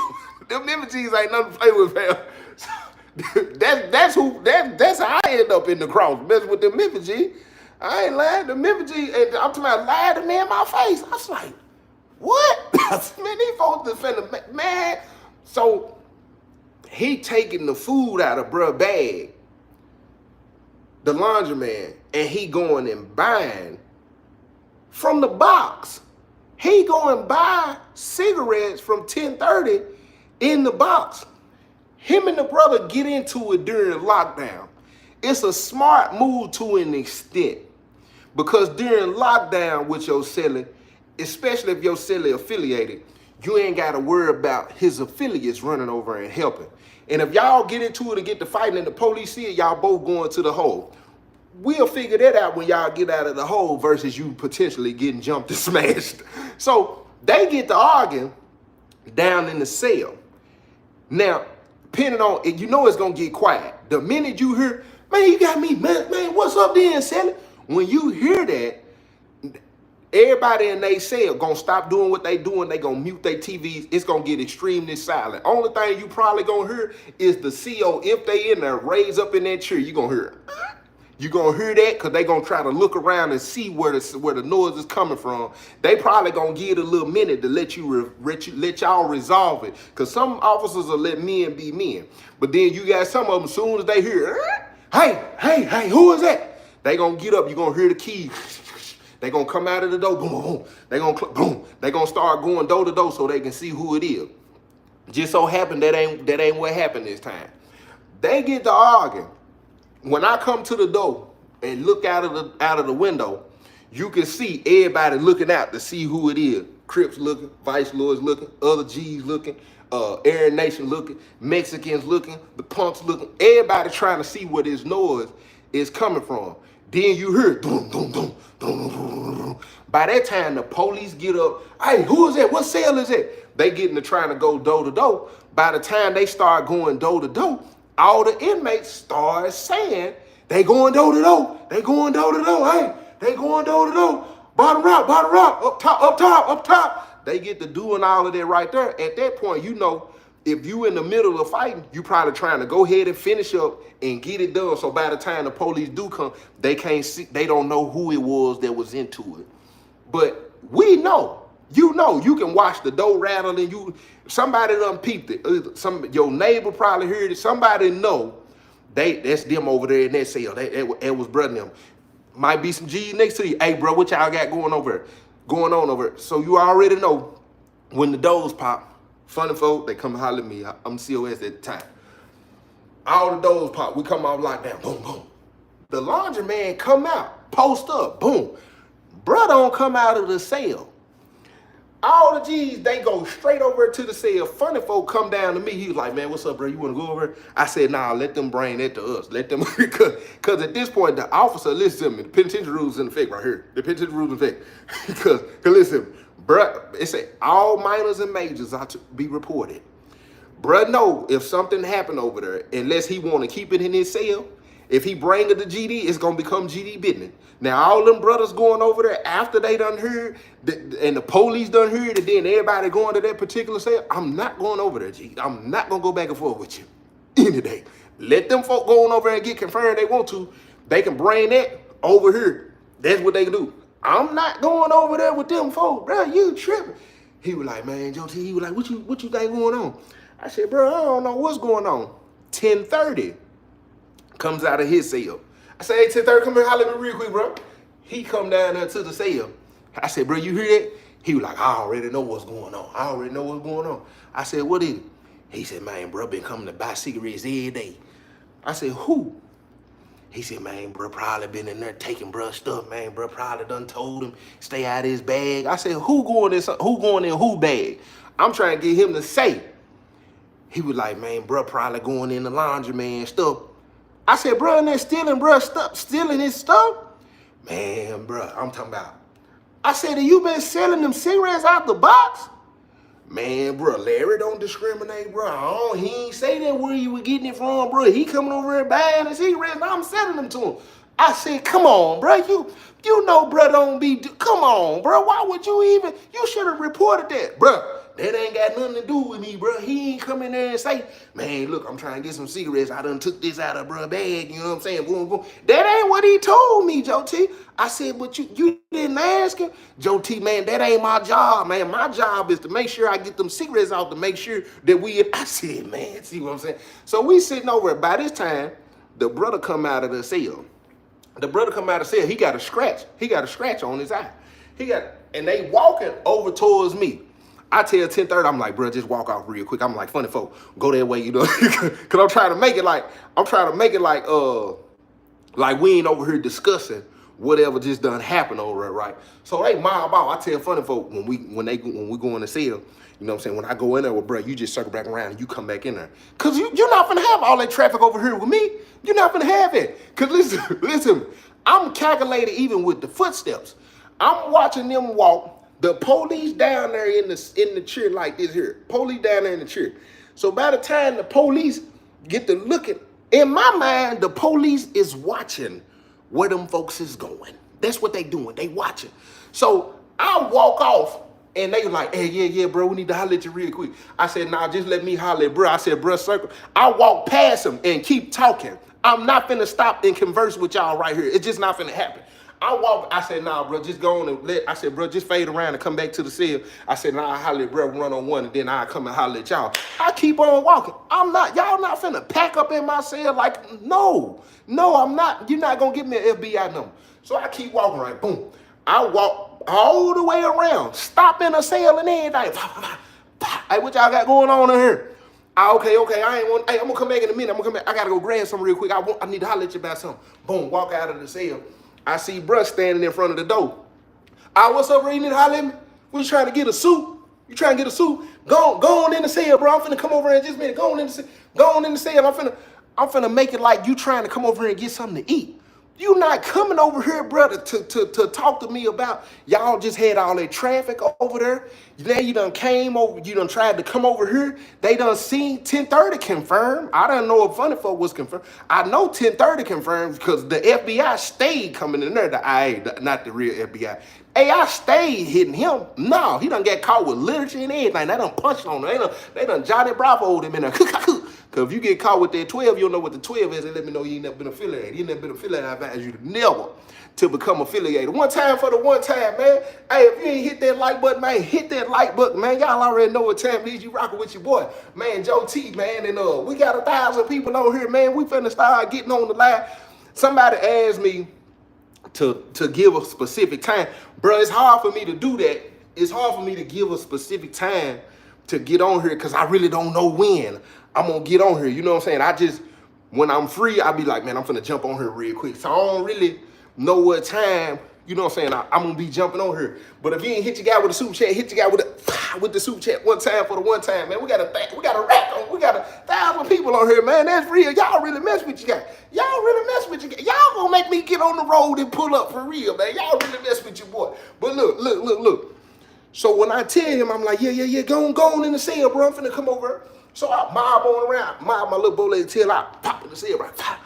[SPEAKER 1] ain't nothing to play with, fam. That's how I end up in the cross, messing with them Memphis G. I ain't lying. The Memphis G, and I'm talking about lying to me in my face. I was like, what? Man, these folks defending, man. So he taking the food out of bruh bag, the laundromat, and he going and buying from the box. He going buy cigarettes from 1030 in the box. Him and the brother get into it during lockdown. It's a smart move to an extent, because during lockdown with your cellie, especially if your cellie affiliated, you ain't got to worry about his affiliates running over and helping. And if y'all get into it and get to fighting and the police see it, y'all both going to the hole. We'll figure that out when y'all get out of the hole versus you potentially getting jumped and smashed. So they get to arguing down in the cell. Now, depending on, you know it's going to get quiet. The minute you hear, man, you got me, man, what's up then, Sally? When you hear that, everybody in their cell gonna stop doing what they doing. They gonna mute their TVs. It's gonna get extremely silent. Only thing you probably gonna hear is the CO, if they in there, raise up in that chair. You gonna hear it. You gonna hear that because they gonna try to look around and see where the noise is coming from. They probably gonna give it a little minute to let y'all resolve it. Because some officers will let men be men, but then you got some of them, as soon as they hear, hey, who is that? They gonna get up. You gonna hear the keys. They gonna come out of the door. Boom, boom. They gonna boom. They gonna start going door to door so they can see who it is. Just so happened that ain't what happened this time. They get to arguing. When I come to the door and look out of the window, you can see everybody looking out to see who it is. Crips looking, Vice Lords looking, other G's looking, Aryan Nation looking, Mexicans looking, the punks looking. Everybody trying to see where this noise is coming from. Then you hear dum, dum, dum, dum, dum, dum, dum. By that time, the police get up. Hey, who is that? What cell is it? They getting to trying to go door to door. By the time they start going door to door, all the inmates start saying they going door to door. They going door to door. Hey, they going door to door. Bottom rock, up top. They get to doing all of that right there. At that point, you know, if you in the middle of fighting, you probably trying to go ahead and finish up and get it done. So by the time the police do come, they can't see, they don't know who it was that was into it. But we know, you can watch the door rattle and somebody done peeped it. Your neighbor probably heard it. Somebody know that's them over there in that cell. That was brother them. Might be some G's next to you. Hey, bro, what y'all got going on over there? So you already know when the doors pop. Funny folk, they come holler at me. I'm COS at the time. All the doors pop. We come off lockdown. Boom, boom. The laundry man come out. Post up. Boom. Bruh don't come out of the cell. All the G's, they go straight over to the cell. Funny folk come down to me. He was like, man, what's up, bro? You want to go over? I said, nah, let them bring that to us. Let them, because at this point, the officer, listen to me. The penitentiary rules in effect right here. The penitentiary rules in effect. Because listen, bruh, it said all minors and majors are to be reported. Bruh know if something happened over there, unless he want to keep it in his cell, if he bring it to GD, it's going to become GD business. Now, all them brothers going over there after they done heard, and the police done heard, and then everybody going to that particular cell, I'm not going over there, G. I'm not going to go back and forth with you any day. Let them folk go on over and get confirmed they want to. They can bring that over here. That's what they can do. I'm not going over there with them folks, bro. You tripping. He was like, man, Joe T, he was like, what you think going on? I said, bro, I don't know what's going on. 10:30 comes out of his cell. I said, hey, 10:30, come here, holler at me real quick, bro. He come down there to the cell. I said, bro, you hear that? He was like, I already know what's going on. I already know what's going on. I said, what is it? He said, man, bro, been coming to buy cigarettes every day. I said, who? He said, man, bro, probably been in there taking bro stuff, man. Bro probably done told him, stay out of his bag. I said, who going in who bag? I'm trying to get him to say. He was like, man, bro probably going in the laundry, man, stuff. I said, bro, and they're stealing, bro, stuff, stealing his stuff? Man, bro, I'm talking about. I said, have you been selling them cigarettes out the box? Man, bro, Larry don't discriminate, bro. He ain't say that where you were getting it from, bro. He coming over here buying the cigarettes and I'm selling them to him. I said, come on, bro. You know, bro, don't be, come on, bro. Why would you even, you should have reported that, bro. That ain't got nothing to do with me, bro. He ain't come in there and say, man, look, I'm trying to get some cigarettes. I done took this out of bro bag, you know what I'm saying? Boom, boom. That ain't what he told me, Joe T. I said, but you didn't ask him? Joe T, man, that ain't my job, man. My job is to make sure I get them cigarettes out to make sure that I said, man, see what I'm saying? So we sitting over, by this time, the brother come out of the cell. The brother come out of the cell, he got a scratch. He got a scratch on his eye. And they walking over towards me. I tell 10:30, I'm like, bro, just walk off real quick. I'm like, funny folk, go that way, you know, because I'm trying to make it like we ain't over here discussing whatever just done happened over there, right? So they mob out. I tell funny folk when we go in the cell, you know what I'm saying? When I go in there with bro, you just circle back around and you come back in there, cause you're not gonna have all that traffic over here with me. You're not gonna have it, cause listen, I'm calculating even with the footsteps. I'm watching them walk. The police down there in the chair like this here. Police down there in the chair. So by the time the police get to looking, in my mind, the police is watching where them folks is going. That's what they doing. They watching. So I walk off and they like, hey, yeah, bro, we need to holler at you real quick. I said, nah, just let me holler at bro. I said, bro, circle. I walk past him and keep talking. I'm not finna stop and converse with y'all right here. It's just not finna happen. I said, nah, bro, just go on and I said, bro, just fade around and come back to the cell. I said, nah, I holler at bro, run on one, and then I come and holler at y'all. I keep on walking. Y'all not finna pack up in my cell like, no, I'm not. You're not gonna give me an FBI number. So I keep walking, right, boom. I walk all the way around, stop in a cell and everything. Hey, what y'all got going on in here? Okay, I'm gonna come back in a minute. I gotta go grab something real quick. I need to holler at you about something. Boom, walk out of the cell. I see bruh standing in front of the door. What's up, bro? You need to holler at me? We trying to get a suit. You trying to get a suit? Go on in the cell, bro. I'm finna come over here in just a minute. Go on in the cell. I'm finna make it like you trying to come over here and get something to eat. You not coming over here, brother, to talk to me about y'all just had all that traffic over there. Now you done came over, you done tried to come over here. They done seen 10:30 confirmed. I don't know if funny folk was confirmed. I know 10:30 confirmed because the FBI stayed coming in there. Not the real FBI. AI stayed hitting him. No, he done got caught with literature and everything. They done punched on him. They done Johnny Bravo'd him in there. Because if you get caught with that 12, you don't know what the 12 is, and let me know you ain't never been affiliated. You never been affiliated, I advise you to never to become affiliated. One time for the one time, man. Hey, if you ain't hit that like button, man, hit that like button, man. Y'all already know what time it is. You rocking with your boy, man, Joe T, man. And we got 1,000 people on here, man. We finna start getting on the line. Somebody asked me to give a specific time. Bro, it's hard for me to do that. It's hard for me to give a specific time to get on here because I really don't know when I'm gonna get on here. You know what I'm saying? When I'm free, I'll be like, man, I'm finna jump on here real quick. So I don't really know what time, you know what I'm saying, I'm gonna be jumping on here. But if you ain't hit your guy with a super chat, hit your guy with the super chat one time for the one time, man. We got a rack on. We got 1,000 people on here, man. That's real. Y'all really mess with your guy. Y'all gonna make me get on the road and pull up for real, man. Y'all really mess with your boy. But look. So when I tell him, I'm like, yeah, go on in the cell, bro. I'm finna come over. So I mob on around, mob my little bow-legged tail, I pop in the cell, right? Pop.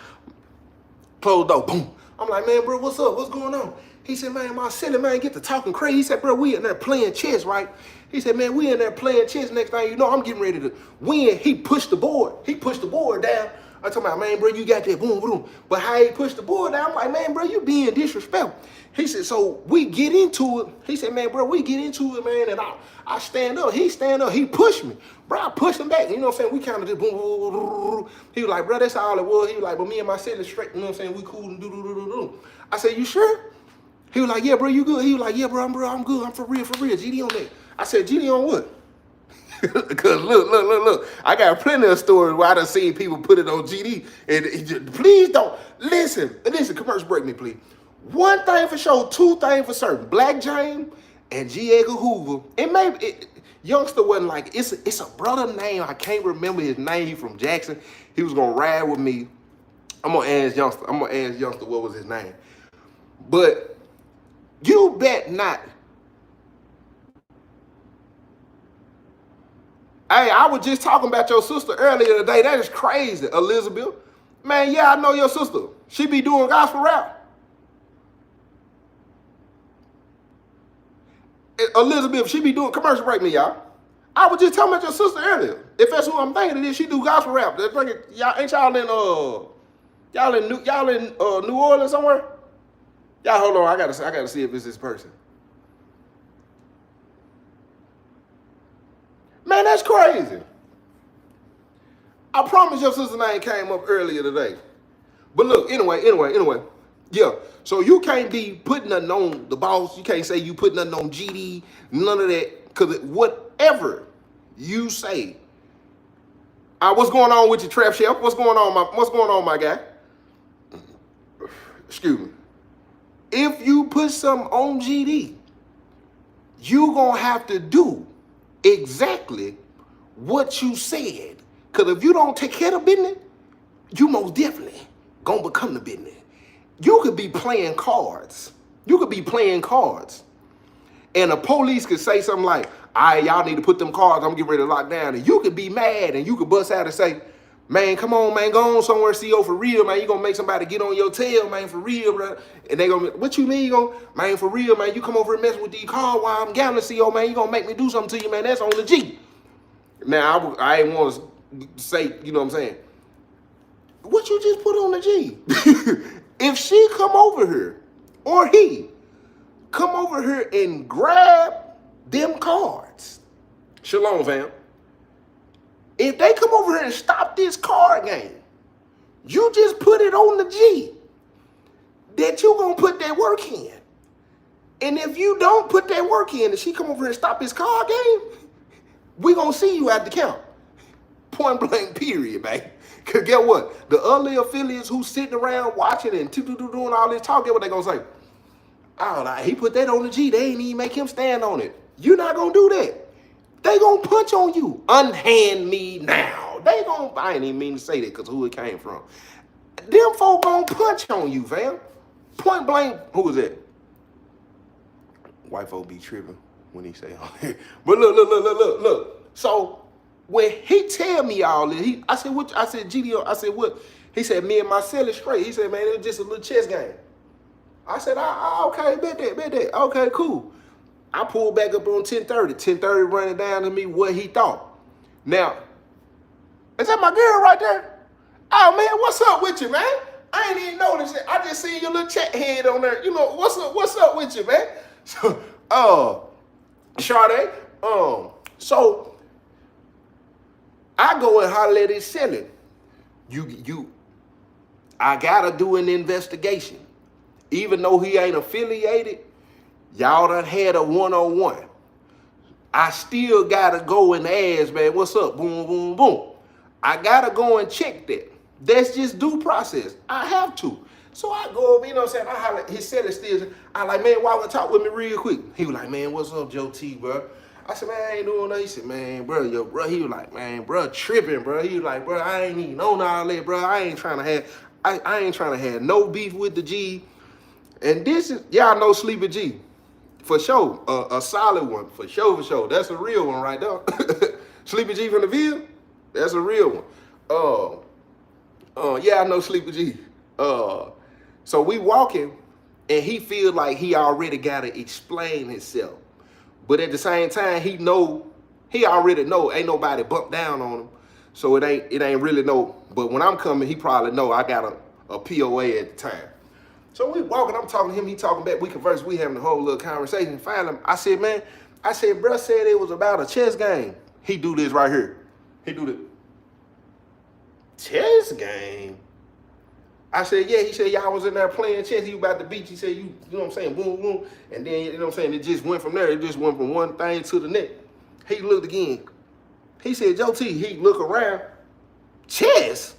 [SPEAKER 1] Close the door, boom. I'm like, man, bro, what's up? What's going on? He said, man, my silly man get to talking crazy. He said, bro, we in there playing chess, right? He said, man, we in there playing chess. Next thing you know, I'm getting ready to win. He pushed the board. He pushed the board down. I'm talking about, man, bro, you got that boom, boom. But how he pushed the board down, I'm like, man, bro, you being disrespectful. He said, so we get into it. He said, man, bro, we get into it, man, and I stand up. He stand up. He pushed me. Bro, I pushed him back. You know what I'm saying? We kind of just boom, boom, boom, boom. He was like, bro, that's all it was. He was like, but me and my cell is straight. You know what I'm saying? We cool and do. I said, you sure? He was like, yeah, bro, you good? He was like, yeah, bro, I'm good. I'm for real. GD on that. I said, GD on what? Because look. I got plenty of stories where I done seen people put it on GD. And please don't. Listen, commercial break me, please. One thing for sure, two things for certain. Black James and G. Edgar Hoover. Youngster wasn't like, it's a brother name. I can't remember his name. He from Jackson. He was going to ride with me. I'm going to ask Youngster what was his name. But you bet not. Hey, I was just talking about your sister earlier today. That is crazy, Elizabeth. Man, yeah, I know your sister. She be doing gospel rap. Elizabeth, she be doing commercial break me, y'all. I was just talking about your sister earlier. If that's who I'm thinking it is, she do gospel rap. Y'all ain't y'all in New Orleans somewhere? Y'all hold on, I gotta see if it's this person. Man, that's crazy. I promise your sister's name came up earlier today. But look, anyway. Yeah, so you can't be putting nothing on the boss. You can't say you put nothing on GD, none of that. Because whatever you say. What's going on with your trap chef? What's going on, my guy? Excuse me. If you put something on GD, you gonna have to do exactly what you said. Because if you don't take care of business, you most definitely gonna become the business. You could be playing cards. And the police could say something like, all right, y'all need to put them cards, I'm getting ready to lock down. And you could be mad and you could bust out and say, man, come on, man, go on somewhere, CO, for real, man. You gonna make somebody get on your tail, man, for real, bro. And they gonna, what you mean you gonna, man, for real, man, you come over and mess with these cars while I'm gambling, CO, man, you gonna make me do something to you, man. That's on the G. Now, I ain't want to say, you know what I'm saying? What you just put on the G? If she come over here, or he come over here and grab them cards, shalom, fam. If they come over here and stop this card game, you just put it on the G that you gonna put that work in. And if you don't put that work in and she come over here and stop this card game, we gonna see you at the count. Point blank, period, man. Cause get what? The other affiliates who sitting around watching and doing all this talk, get what they gonna say? Oh, he put that on the G. They ain't even make him stand on it. You're not gonna do that. They gonna punch on you. Unhand me now. I ain't even mean to say that because who it came from. Them folk gonna punch on you, fam. Point blank. Who was that? White folk be tripping when he say all that. But look. So when he tell me all this, I said, what? I said, GDO, I said, what? He said, me and my cell is straight. He said, man, it was just a little chess game. I said, okay, bet that. Okay, cool. I pulled back up on 10:30. 10:30 running down to me what he thought. Now, is that my girl right there? Oh, man, what's up with you, man? I ain't even noticed it. I just seen your little chat head on there. You know, what's up with you, man? So, Sade, so I go and holler at his selling. I gotta do an investigation. Even though he ain't affiliated, y'all done had a one-on-one. I still gotta go and ask, man, what's up? Boom, boom, boom. I gotta go and check that. That's just due process. I have to. So I go over, you know what I'm saying? I holler, he said it still. I like, man, why would talk with me real quick? He was like, man, what's up, Joe T, bro? I said, man, I ain't doing that. He said, man, bro, he was like, man, bro, tripping, bro. He was like, bro, I ain't even on all that, bro. I ain't trying to have no beef with the G. And this is, y'all know Sleepy G. For sure, a solid one, for sure. That's a real one right there. Sleepy G from the Ville, that's a real one. Yeah, I know Sleepy G. So we walking, and he feel like he already gotta explain himself. But at the same time, he already know ain't nobody bumped down on him. So it ain't really no, but when I'm coming, he probably know I got a POA at the time. So we walking, I'm talking to him, he talking back, we converse, we having a whole little conversation. Finally, I said, man, bruh said it was about a chess game. He do this right here. He do the chess game. I said, yeah. He said, y'all was in there playing chess. He was about to beat. He said, you know what I'm saying, boom, boom. And then, you know what I'm saying, it just went from there. It just went from one thing to the next. He looked again. He said, Joe T, he look around. Chess?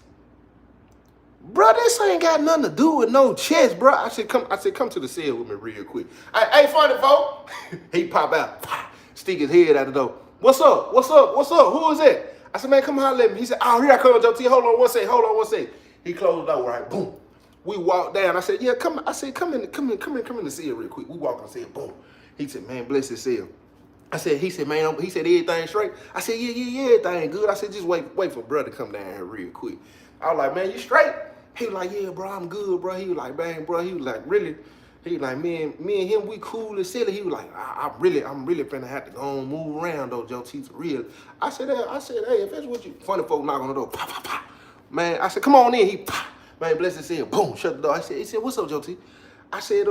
[SPEAKER 1] Bro, this ain't got nothing to do with no chess, bro. I said, come to the cell with me real quick. Hey, funny folk. He pop out, stick his head out the door. What's up? Who is that? I said, man, come holler at me. He said, oh, here I come, Joe T. Hold on one second. He closed the door, right? Boom. We walked down. I said, yeah, come. I said, come in the cell real quick. We walked in the cell. Boom. He said, man, bless his cell. He said, man, everything straight? I said, yeah, everything good. I said, just wait for brother to come down here real quick. I was like, man, you straight? He was like, yeah, bro, I'm good, bro. He was like, man, bro, he was like, really? He was like, me and him, we cool as silly. He was like, I'm really finna have to go and move around though, Joe T, for real. I said, hey, if that's what you, funny folk knock on the door, pop, pop, pop. Man, I said, come on in. He, pop. Man, bless his head, boom, shut the door. He said, what's up, Joe T? I said,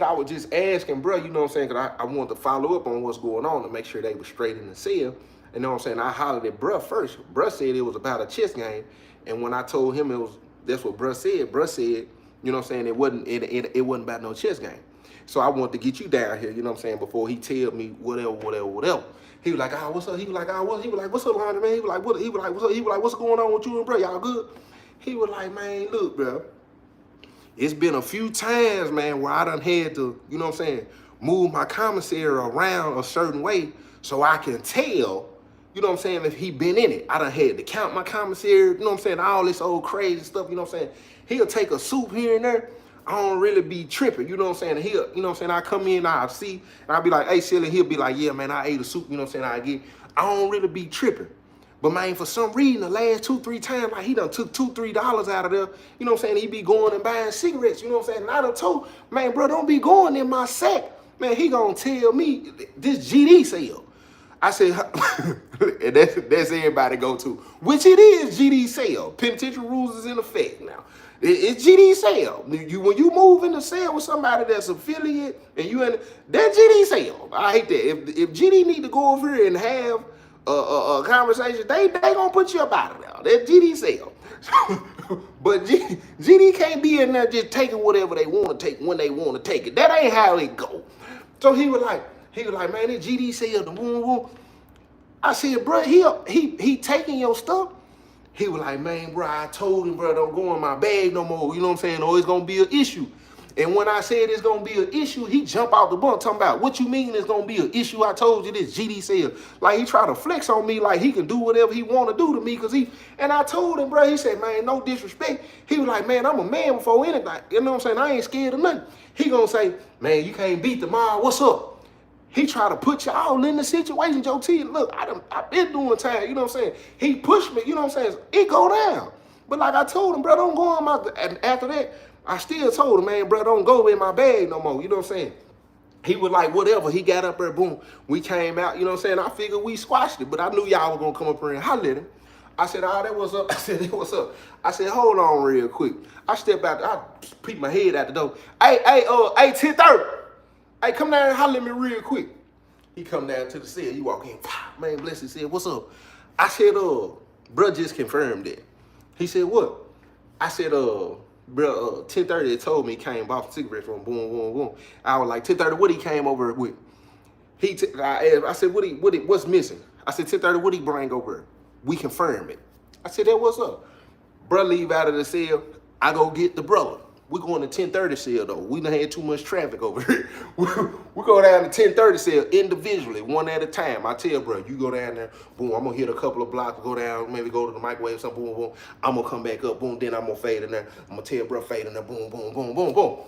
[SPEAKER 1] I was just asking, bro, you know what I'm saying, because I wanted to follow up on what's going on to make sure they were straight in the cell. You know what I'm saying? I hollered at bruh first. Bruh said it was about a chess game. And when I told him that's what bruh said, you know what I'm saying, it wasn't about no chess game. So I wanted to get you down here, you know what I'm saying, before he tell me whatever. He was like, what's up? He was like, what's up, Lonnie, man? He was like, what's up? He was like, what's going on with you and bro? Y'all good? He was like, man, look, bro. It's been a few times, man, where I done had to, you know what I'm saying, move my commissary around a certain way so I can tell, you know what I'm saying, if he been in it. I done had to count my commissary, you know what I'm saying, all this old crazy stuff, you know what I'm saying. He'll take a soup here and there. I don't really be tripping, you know what I'm saying. He'll, you know what I'm saying, I come in, I'll see, and I'll be like, hey, Silly, he'll be like, yeah, man, I ate a soup, you know what I'm saying, I don't really be tripping. But man, for some reason, the last 2-3 times, like he done took $2-3 out of there. You know what I'm saying? He be going and buying cigarettes. You know what I'm saying? And I done told, man, bro, don't be going in my sack. Man, he gonna tell me this GD sale. I said, and that's everybody go to, which it is GD sale. Penitentiary rules is in effect now. It's GD sale. When you move in the sale with somebody that's affiliate and you in that GD sale. I hate that. If GD need to go over here and have a conversation, they gonna put you up out of there. That GD sale. But GD can't be in there just taking whatever they want to take when they want to take it. That ain't how it go. So he was like, man, that GD sale, the woo. I said, bro, he taking your stuff. He was like, man, bro, I told him, bro, don't go in my bag no more. You know what I'm saying? Or it's gonna be an issue. And when I said it's gonna be an issue, he jump out the bunk talking about, what you mean it's gonna be an issue? I told you this, GD said. Like he try to flex on me like he can do whatever he wanna do to me and I told him, bro, he said, man, no disrespect. He was like, man, I'm a man before anything. You know what I'm saying? I ain't scared of nothing. He gonna say, man, you can't beat the mob, what's up? He try to put y'all in the situation, Joe T. Look, I've been doing time, you know what I'm saying? He pushed me, you know what I'm saying? It go down. But like I told him, bro, don't go in my, and after that, I still told him, man, bro, don't go in my bag no more. You know what I'm saying? He was like, whatever. He got up there, boom. We came out, you know what I'm saying? I figured we squashed it, but I knew y'all were going to come up here and holler at him. I said, that was up. I said, that was up. I said, hold on real quick. I stepped out, I peeked my head out the door. Hey, 10:30. Hey, come down and holler at me real quick. He come down to the cell. You walk in, man, bless his said, what's up? I said, bro, just confirmed that. He said, what? I said, bro, 10:30, they told me he came off cigarettes from boom. I was like, 10:30, what he came over with? I said, what's missing? I said, 10:30, what he bring over? We confirm it. I said, that what's up? Bro leave out of the cell. I go get the brother. We going to 10:30 cell though. We done had too much traffic over here. We go down to 10:30 cell individually, one at a time. I tell bro, you go down there, boom, I'm gonna hit a couple of blocks, go down, maybe go to the microwave, something, boom. I'm gonna come back up, boom, then I'm gonna fade in there. I'm gonna tell bro, fade in there, boom.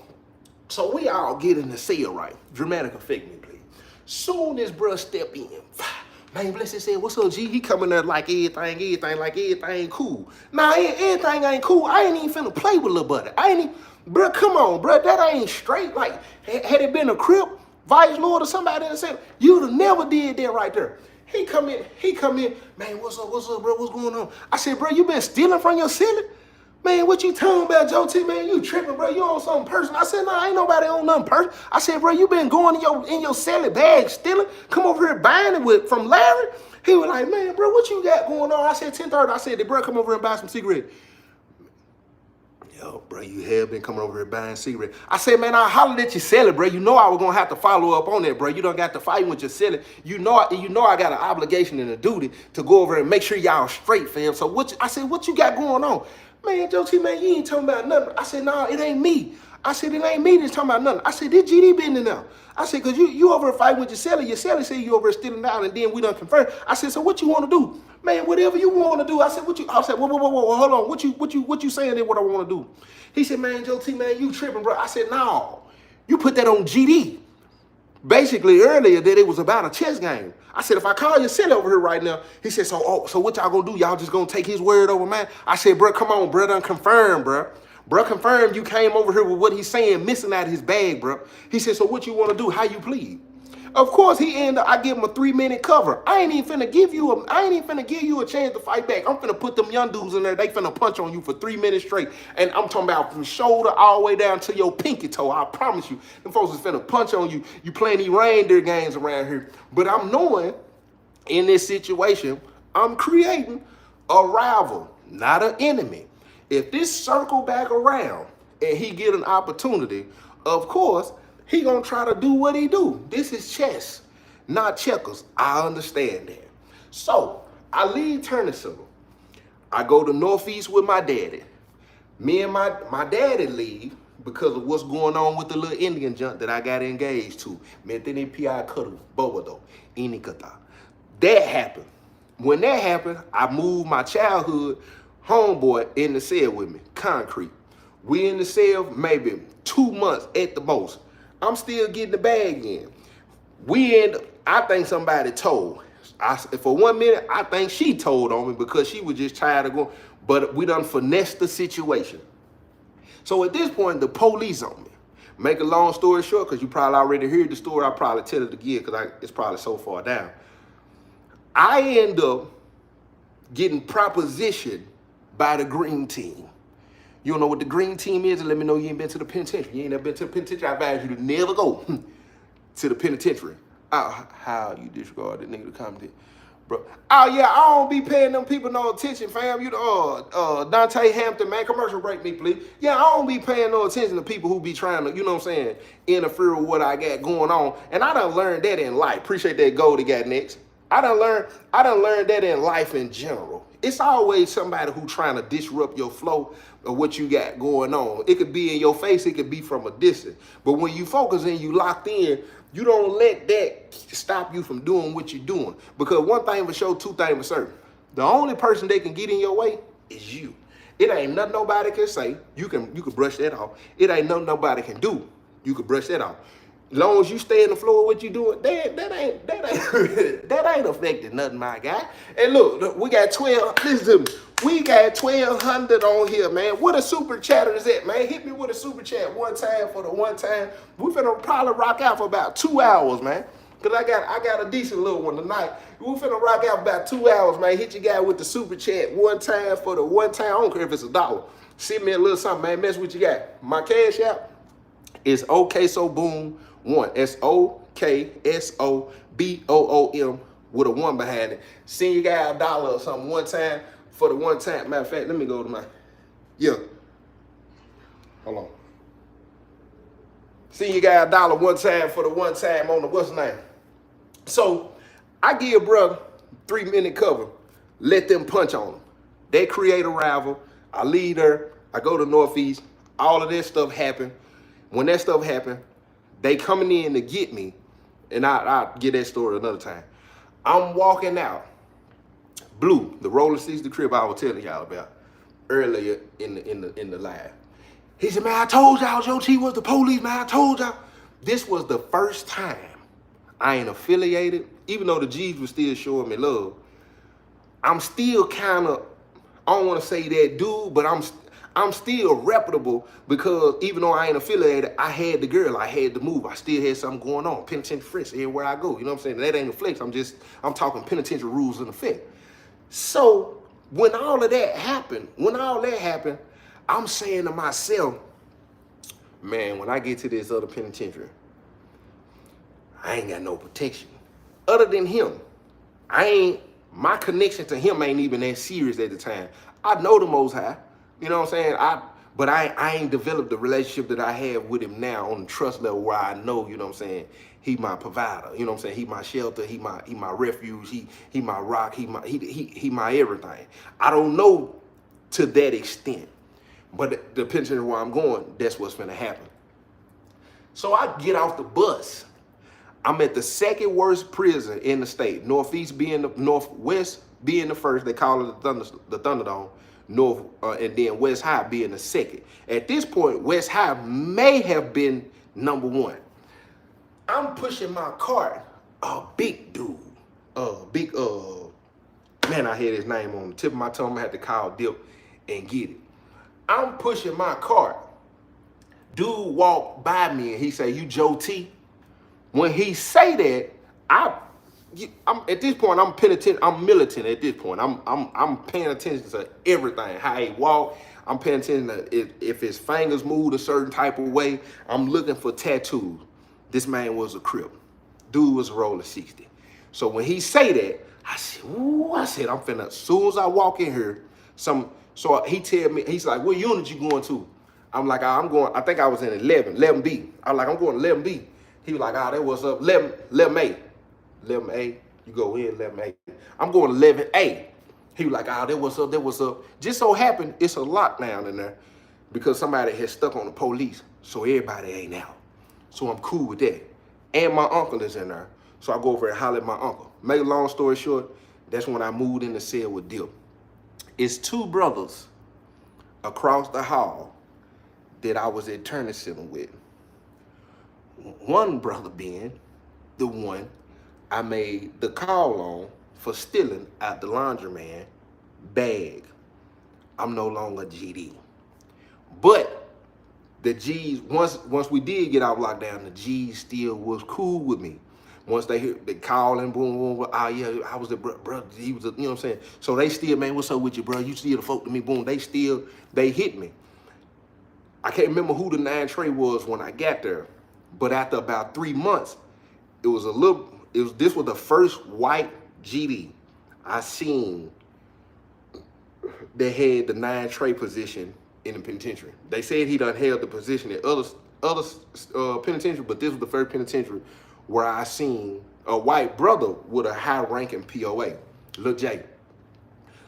[SPEAKER 1] So we all get in the cell, right? Dramatic effect me, please. Soon as bro step in, man, bless his said, what's up, G? He coming there like everything cool. Nah, everything ain't cool. I ain't even finna play with little buddy. Bro, come on, bro, that ain't straight. Like, had it been a Crip, Vice Lord, or somebody that said, you'd have never did that right there. He come in, man, what's up, bro? What's going on? I said, bro, you been stealing from your ceiling? Man, what you talking about, Joe T, man? You tripping, bro. You on something personal. I said, nah, ain't nobody on nothing personal. I said, bro, you been going in your celly bag stealing? Come over here buying it from Larry? He was like, man, bro, what you got going on? I said, 10:30. I said, bro, come over here and buy some cigarettes. Yo, bro, you have been coming over here buying cigarettes. I said, man, I hollered at your celly, bro. You know I was going to have to follow up on that, bro. You don't got to fight with your celly. You know I got an obligation and a duty to go over and make sure y'all straight, fam. So I said, what you got going on? Man, Joe T, man, you ain't talking about nothing. I said, nah, it ain't me. I said, it ain't me that's talking about nothing. I said, this GD been in there. I said, because you over here fighting with your celly. Your celly said you over here stealing down, and then we done confirmed. I said, so what you want to do? Man, whatever you want to do. I said, I said, whoa, hold on. What you saying is what I want to do? He said, man, Joe T, man, you tripping, bro. I said, no, you put that on GD. Basically, earlier that it was about a chess game. I said, if I call your celly over here right now, he said, so what y'all gonna do? Y'all just gonna take his word over mine? I said, bro, come on, bro, done confirm, bro. Bro, confirm you came over here with what he's saying, missing out his bag, bro. He said, so what you want to do? How you plead? Of course, I give him a 3-minute cover. I ain't even finna give you a chance to fight back. I'm finna put them young dudes in there. They finna punch on you for 3 minutes straight. And I'm talking about from shoulder all the way down to your pinky toe. I promise you. Them folks is finna punch on you. You playing these reindeer games around here. But I'm knowing in this situation, I'm creating a rival, not an enemy. If this circle back around and he get an opportunity, of course, he gonna try to do what he do. This is chess, not checkers. I understand that. So I leave Turner Civil. I go to Northeast with my daddy. Me and my daddy leave because of what's going on with the little Indian junk that I got engaged to. That happened. When that happened, I moved my childhood homeboy in the cell with me, concrete. We in the cell maybe 2 months at the most. I'm still getting the bag in. I think somebody told. For 1 minute, I think she told on me because she was just tired of going, but we done finessed the situation. So at this point, the police on me. Make a long story short, because you probably already heard the story, I'll probably tell it again because it's probably so far down. I end up getting propositioned by the green team. You don't know what the green team is, and let me know you ain't been to the penitentiary. You ain't never been to the penitentiary. I advise you to never go to the penitentiary. How you disregard that nigga to comment, bro? Oh yeah, I don't be paying them people no attention, fam. You Dante Hampton, man, commercial break me, please. Yeah, I don't be paying no attention to people who be trying to, you know what I'm saying, interfere with what I got going on. And I done learned that in life. Appreciate that gold he got next. I done learned that in life in general. It's always somebody who trying to disrupt your flow of what you got going on. It could be in your face, it could be from a distance. But when you focus and you locked in, you don't let that stop you from doing what you're doing. Because one thing for sure, two things for certain. The only person that can get in your way is you. It ain't nothing nobody can say. You can brush that off. It ain't nothing nobody can do. You can brush that off. As long as you stay in the floor of what you doing, that ain't affecting nothing, my guy. And look, we got 12. Listen to me. We got 1,200 on here, man. What a super chatter is that, man? Hit me with a super chat one time for the one time. We finna probably rock out for about 2 hours, man. Cause I got a decent little one tonight. We finna rock out for about 2 hours, man. Hit your guy with the super chat one time for the one time. I don't care if it's $1. Send me a little something, man. Mess with you guy. My cash app is OKSOBOOM1. SOKSOBOOM with a 1 behind it. Send your guy $1 or something one time for the one time. Matter of fact, let me go to my, hold on. Send your guy $1 one time for the one time on the what's name. So I give bruh 3-minute cover. Let them punch on them. They create a rival. I lead her. I go to Northeast. All of that stuff happen. When that stuff happen, they coming in to get me, and I'll get that story another time. I'm walking out. Blue, the roller seats, the crib I was telling y'all about earlier in the live. He said, man, I told y'all Joe T was the police, man. I told y'all. This was the first time I ain't affiliated, even though the G's were still showing me love. I'm still kind of, I don't want to say that dude, but I'm still reputable because even though I ain't affiliated, I had the girl, I had the move, I still had something going on. Penitentiary friends everywhere I go. You know what I'm saying? That ain't a flex. I'm talking penitentiary rules in effect. So when all that happened, I'm saying to myself, man, when I get to this other penitentiary, I ain't got no protection. Other than him, my connection to him ain't even that serious at the time. I know the Most High, you know what I'm saying? But I ain't developed the relationship that I have with him now on the trust level where I know, you know what I'm saying, he my provider, you know what I'm saying? He my shelter, he my refuge, he my rock, he my everything. I don't know to that extent, but depending on where I'm going, that's what's gonna happen. So I get off the bus. I'm at the second worst prison in the state. Northwest being the first. They call it the Thunderdome. And then West High being the second. At this point, West High may have been number one. I'm pushing my cart. A big dude. Man, I had his name on the tip of my tongue. I had to call Dip and get it. I'm pushing my cart. Dude walked by me and he said, "You Joe T?" When he say that, I'm at this point, I'm militant at this point. I'm paying attention to everything. How he walk, I'm paying attention to if his fingers moved a certain type of way. I'm looking for tattoos. This man was a Crip. Dude was a roller 60. So when he say that, I said, I'm finna, as soon as I walk in here, so he tell me, he's like, "What unit you going to?" I'm like, I think I was in 11B. I'm like, I'm going to 11B. He was like, that was up 11A. 11A, you go in 11A. I'm going 11A. He was like, that was up. Just so happened, it's a lockdown in there because somebody had stuck on the police. So everybody ain't out. So I'm cool with that. And my uncle is in there. So I go over and holler at my uncle. Make a long story short, that's when I moved in the cell with Dip. It's two brothers across the hall that I was at Turner Center with. One brother being the one I made the call on for stealing out the laundromat bag. I'm no longer GD. But the G's, once we did get out lockdown, the G's still was cool with me. Once they call and boom, boom, boom, yeah, I was the brother, he was the, you know what I'm saying? So they still, man, what's up with you, bro? You still the folk to me, boom. They hit me. I can't remember who the 9 tray was when I got there. But after about 3 months, this was the first white GD I seen that had the 9 tray position in the penitentiary. They said he done held the position at other penitentiary, but this was the first penitentiary where I seen a white brother with a high-ranking POA, Lil J.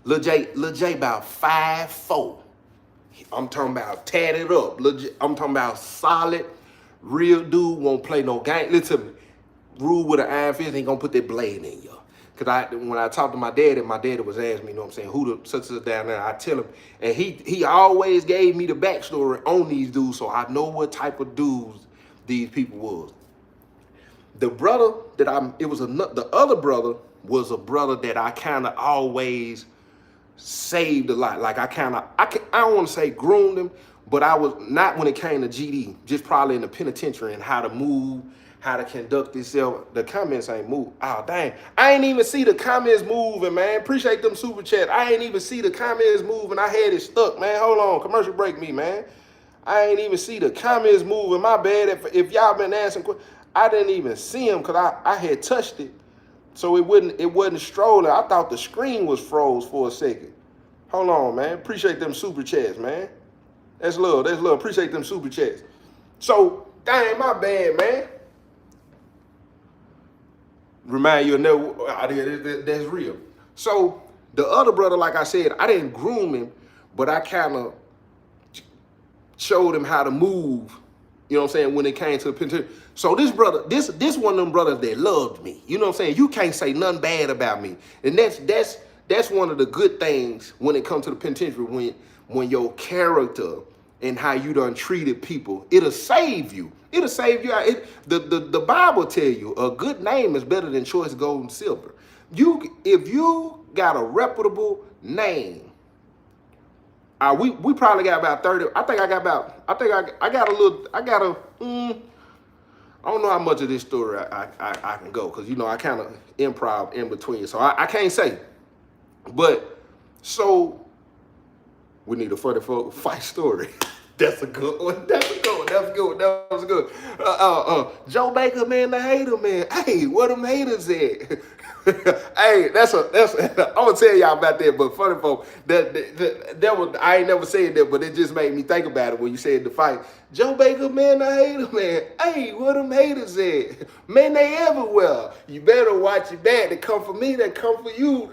[SPEAKER 1] Lil J about 5'4". I'm talking about tatted up. I'm talking about solid. Real dude won't play no game. Listen to me. Rule with an iron fist, ain't gonna put that blade in you. Cause when I talked to my daddy was asking me, you know what I'm saying, who the such down there, I tell him. And he always gave me the backstory on these dudes, so I know what type of dudes these people was. The brother that the other brother was a brother that I kind of always saved a lot. Like I don't want to say groomed him, but I was not when it came to GD, just probably in the penitentiary and how to move, how to conduct yourself. The comments ain't move. Oh, dang. I ain't even see the comments moving, man. Appreciate them super chat. I ain't even see the comments moving. I had it stuck, man. Hold on. Commercial break me, man. I ain't even see the comments moving. My bad. If y'all been asking questions, I didn't even see them because I had touched it. So it wasn't strolling. I thought the screen was froze for a second. Hold on, man. Appreciate them super chats, man. That's love. That's love. Appreciate them super chats. So, dang, my bad, man. Remind you of never, that's real. So, the other brother, like I said, I didn't groom him, but I kind of showed him how to move, you know what I'm saying, when it came to the penitentiary. So this brother, this one of them brothers that loved me. You know what I'm saying? You can't say nothing bad about me. And that's one of the good things when it comes to the penitentiary, when your character and how you done treated people, it'll save you. It'll save you. The Bible tell you a good name is better than choice gold and silver. If you got a reputable name, We probably got about 30. I think I got a little. I don't know how much of this story I can go because I kind of improv in between, so I can't say. But so we need a 44 fight story. That's a good one. That's a good one. That was good. That was good. Joe Baker, man, the hater, man. Hey, where them haters at? Hey, I'm gonna tell y'all about that. But funny folks, that was I ain't never said that, but it just made me think about it when you said the fight. Joe Baker, man, the hater, man. Hey, where them haters at? Man, they everywhere. You better watch your back. They come for me. They come for you.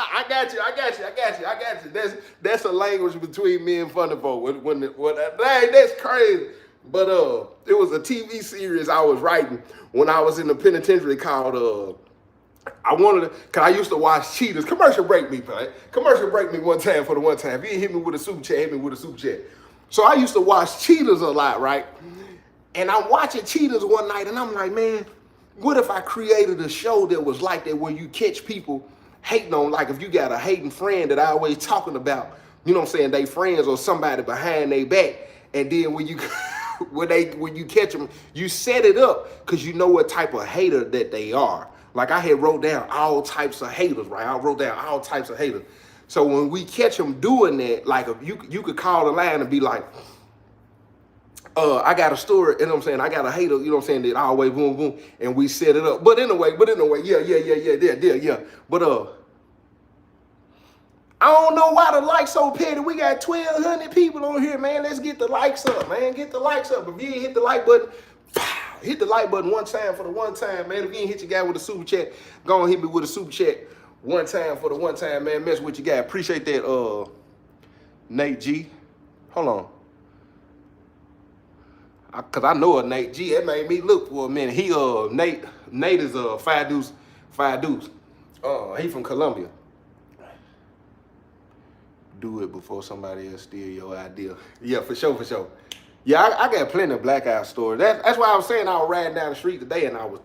[SPEAKER 1] I got you. That's a language between me and funny folk. That's crazy. But it was a TV series I was writing when I was in the penitentiary called cause I used to watch Cheetahs. Commercial break me, man. Commercial break me one time for the one time. If you hit me with a super chat, hit me with a super chat. So I used to watch Cheetahs a lot, right? And I'm watching Cheetahs one night and I'm like, man, what if I created a show that was like that where you catch people hating on, like if you got a hating friend that I always talking about, you know what I'm saying, they friends or somebody behind their back, and then when you when you catch them, you set it up because you know what type of hater that they are. Like I had wrote down all types of haters, right? I wrote down all types of haters. So when we catch them doing that, like if you could call the line and be like, I got a story, you know what I'm saying? I got a hater, you know what I'm saying, that always boom, boom, and we set it up. But anyway, yeah. But I don't know why the likes so petty. We got 1,200 people on here, man. Let's get the likes up, man. Get the likes up. If you ain't hit the like button, hit the like button one time for the one time, man. If you ain't hit your guy with a super chat, go and hit me with a super chat one time for the one time, man. Mess with your guy. Appreciate that, Nate G. Hold on. Cause I know a Nate G. That made me look for a minute. Nate is Five Deuce. He from Colombia. Do it before somebody else steal your idea. Yeah, for sure. Yeah, I got plenty of blackout stories. That's why I was saying I was riding down the street today and I was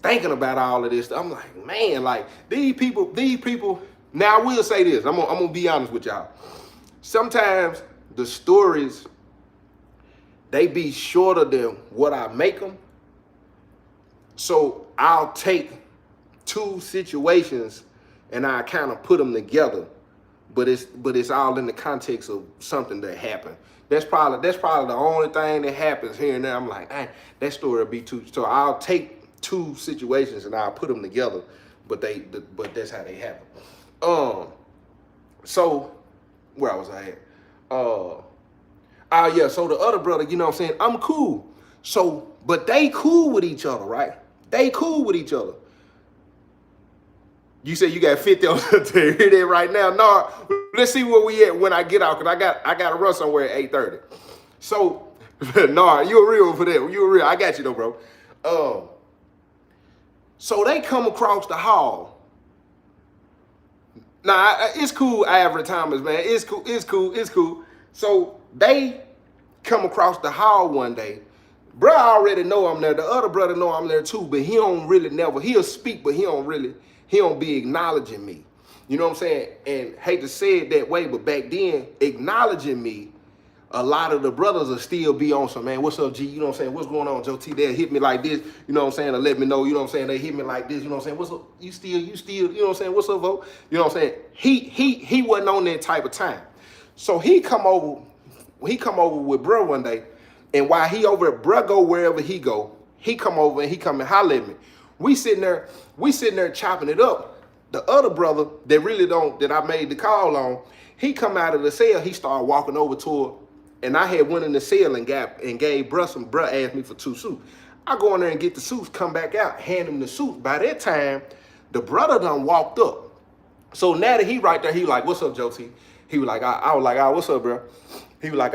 [SPEAKER 1] thinking about all of this. I'm like, man, like these people. Now I will say this. I'm gonna be honest with y'all. Sometimes the stories, they be shorter than what I make them. So I'll take two situations and I kind of put them together. But it's all in the context of something that happened. That's probably the only thing that happens here and there. I'm like, that story will be too. So I'll take two situations and I'll put them together. But that's how they happen. So where was I at? Yeah. So the other brother, you know what I'm saying? I'm cool. So, but they cool with each other, right? They cool with each other. You say you got 50 on to hear that right now. No, let's see where we at when I get out, because I got to run somewhere at 8:30. So, no, you a real for that. You a real. I got you though, bro. So they come across the hall. Nah, it's cool, Ivory Thomas, man. It's cool. So they come across the hall one day. Bro already know I'm there. The other brother know I'm there too, but he don't really he'll speak, but he don't be acknowledging me. You know what I'm saying? And hate to say it that way, but back then, acknowledging me, a lot of the brothers will still be on some, man, what's up, G? You know what I'm saying? What's going on, Joe T? They'll hit me like this, you know what I'm saying? To let me know, you know what I'm saying? They hit me like this, you know what I'm saying? What's up? You still, you know what I'm saying? What's up, Vo? You know what I'm saying? He wasn't on that type of time. So he come over with bro one day, and while he over at bro go wherever he go, he come over and he come and holler at me. We sitting there chopping it up. The other brother that I made the call on, he come out of the cell, he started walking over to her, and I had went in the cell and gave bruh some. Bruh asked me for 2 suits. I go in there and get the suits, come back out, hand him the suits. By that time, the brother done walked up. So now that he right there, he like, what's up, Joe T? He was like, I was like, what's up, bro? He was like,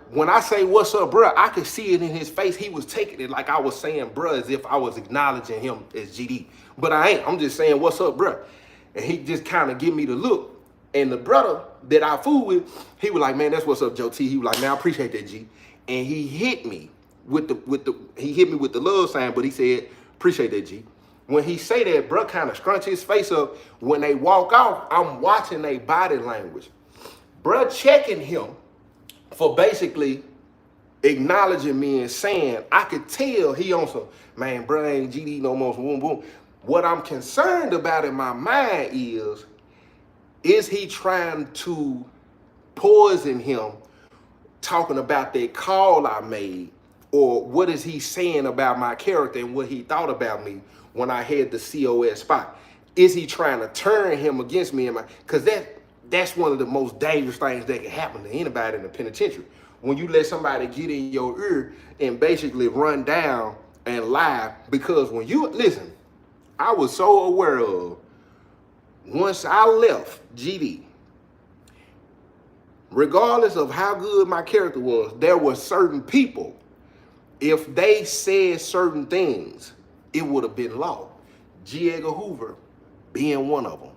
[SPEAKER 1] when I say what's up, bro, I could see it in his face. He was taking it like I was saying, bro, as if I was acknowledging him as GD. But I ain't. I'm just saying, what's up, bro? And he just kind of give me the look. And the brother that I fool with, he was like, man, that's what's up, Joe T. He was like, man, I appreciate that, G. And he hit me with the love sign, but he said, appreciate that, G. When he say that, bro kind of scrunch his face up. When they walk off, I'm watching their body language. Bruh checking him for basically acknowledging me and saying, I could tell he on some, man, bruh ain't GD no more, boom, boom. What I'm concerned about in my mind is he trying to poison him talking about that call I made, or what is he saying about my character and what he thought about me when I had the COS spot? Is he trying to turn him against me? Because that's one of the most dangerous things that can happen to anybody in the penitentiary. When you let somebody get in your ear and basically run down and lie, because when you, listen, I was so aware of, once I left GD, regardless of how good my character was, there were certain people, if they said certain things, it would have been law. G. Edgar Hoover being one of them.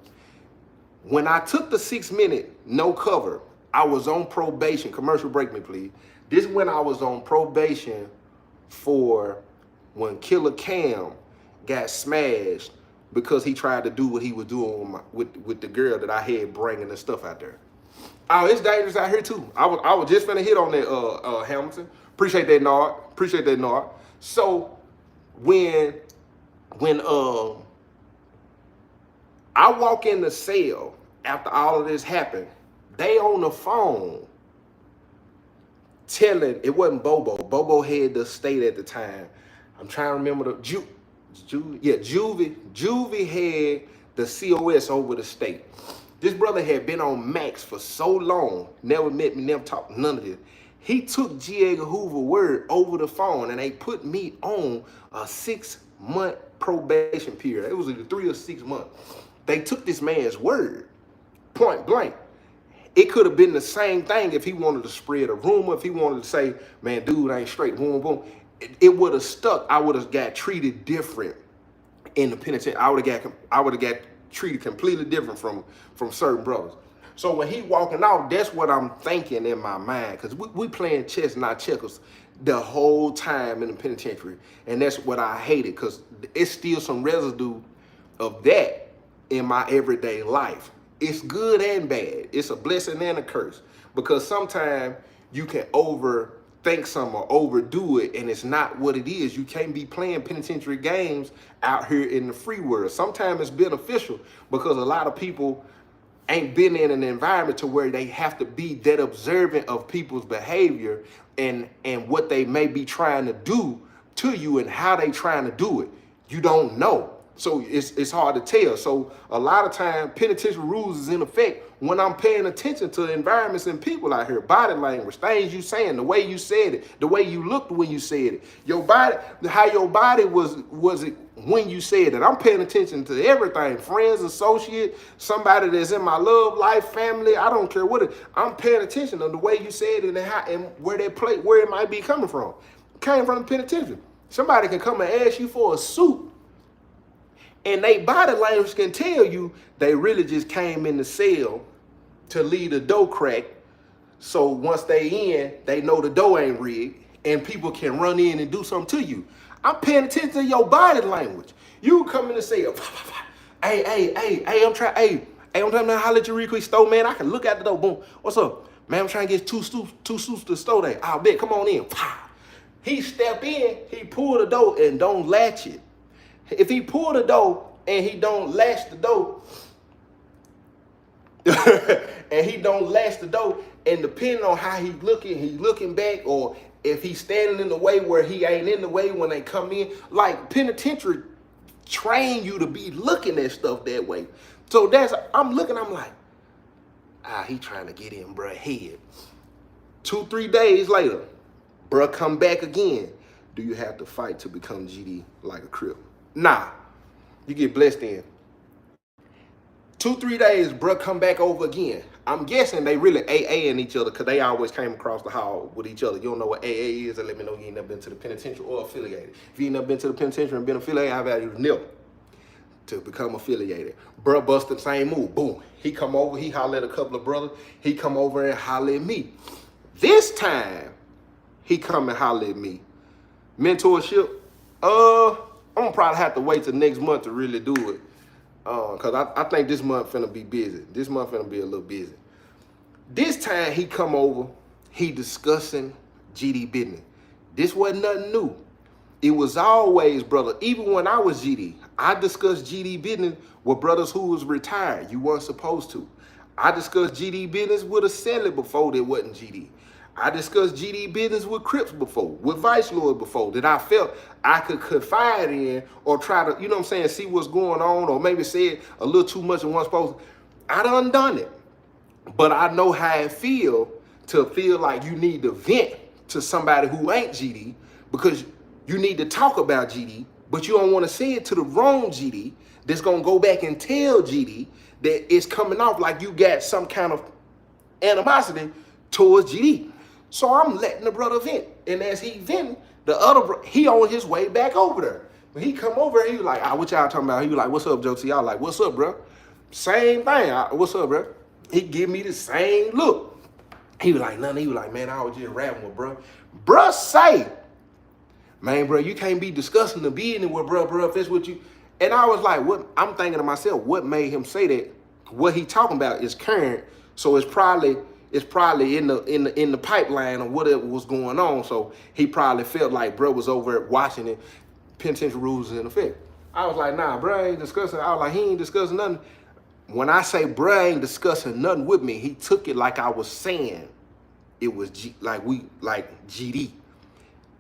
[SPEAKER 1] When I took the 6-minute no cover, I was on probation. Commercial break me, please. This when I was on probation for when Killer Cam got smashed because he tried to do what he was doing with the girl that I had bringing the stuff out there. Oh, it's dangerous out here too. I was just finna hit on that, Hamilton. Appreciate that, Nard. Appreciate that, Nard. So when I walk in the cell after all of this happened, they on the phone telling, it wasn't Bobo. Bobo had the state at the time. I'm trying to remember the Juvie had the COS over the state. This brother had been on Max for so long, never met me, never talked, none of this. He took G. Edgar Hoover word over the phone, and they put me on a 6-month probation period. It was either 3 or 6 months. They took this man's word, point blank. It could have been the same thing if he wanted to spread a rumor, if he wanted to say, man, dude ain't straight, boom, boom. It would have stuck. I would have got treated different in the penitentiary. I would have got treated completely different from certain brothers. So when he walking out, that's what I'm thinking in my mind, because we playing chess, not checkers, the whole time in the penitentiary. And that's what I hated, because it's still some residue of that in my everyday life. It's good and bad. It's a blessing and a curse, because sometimes you can overthink something or overdo it, and it's not what it is. You can't be playing penitentiary games out here in the free world. Sometimes it's beneficial, because a lot of people ain't been in an environment to where they have to be that observant of people's behavior and what they may be trying to do to you and how they trying to do it. You don't know. So it's hard to tell. So a lot of time penitentiary rules is in effect when I'm paying attention to the environments and people out here, body language, things you saying, the way you said it, the way you looked when you said it, your body, how your body was it when you said it. I'm paying attention to everything, friends, associate, somebody that's in my love life, family, I don't care what it, I'm paying attention to the way you said it and how and where it might be coming from. Came from the penitentiary. Somebody can come and ask you for a suit, and they body language can tell you they really just came in the cell to leave the door crack. So once they in, they know the door ain't rigged, and people can run in and do something to you. I'm paying attention to your body language. You come in the cell, I'm trying to holler at you real quick, store man. I can look out the door, boom. What's up? Man, I'm trying to get two suits to the store there. I'll bet, come on in. He step in, he pull the door and don't latch it. If he pull the door and he don't latch the door, and depending on how he's looking back, or if he's standing in the way where he ain't in the way when they come in, like penitentiary train you to be looking at stuff that way. So I'm like, he trying to get in bruh head. 2-3 days later, bruh come back again. Do you have to fight to become GD like a Crip? Nah, you get blessed in. 2-3 days, bruh come back over again. I'm guessing they really AAing each other, because they always came across the hall with each other. You don't know what AA is, and let me know you ain't never been to the penitentiary or affiliated. If you ain't never been to the penitentiary and been affiliated, I value the nil to become affiliated. Bruh busted the same move. Boom. He come over, he holler at a couple of brothers. He come over and holler at me. This time, he come and holler at me. Mentorship, I'm gonna probably have to wait till next month to really do it. Cause I think this month finna be busy. This month finna be a little busy. This time he come over, he discussing GD business. This wasn't nothing new. It was always, brother, even when I was GD, I discussed GD business with brothers who was retired. You weren't supposed to. I discussed GD business with a seller before that wasn't GD. I discussed GD business with Crips before, with Vice Lord before, that I felt I could confide in or try to, you know what I'm saying, see what's going on, or maybe say a little too much and wasn't supposed to. I done it. But I know how it feel to feel like you need to vent to somebody who ain't GD, because you need to talk about GD, but you don't want to say it to the wrong GD that's going to go back and tell GD that it's coming off like you got some kind of animosity towards GD. So I'm letting the brother vent. And as he venting, the other, he on his way back over there. When he come over, he was like, what y'all talking about? He was like, what's up, Joe T? Y'all like, what's up, bro? Same thing. What's up, bro? He give me the same look. He was like, nothing. He was like, man, I was just rapping with bro. Bruh say, man, bro, you can't be discussing the business with bro, if that's what you. And I was like, what? I'm thinking to myself, what made him say that? What he talking about is current, so it's probably in the pipeline of whatever was going on. So he probably felt like bro was over at Washington, penitentiary rules in effect. I was like, nah, bro ain't discussing. I was like, he ain't discussing nothing. When I say bro ain't discussing nothing with me, he took it like I was saying it was like GD.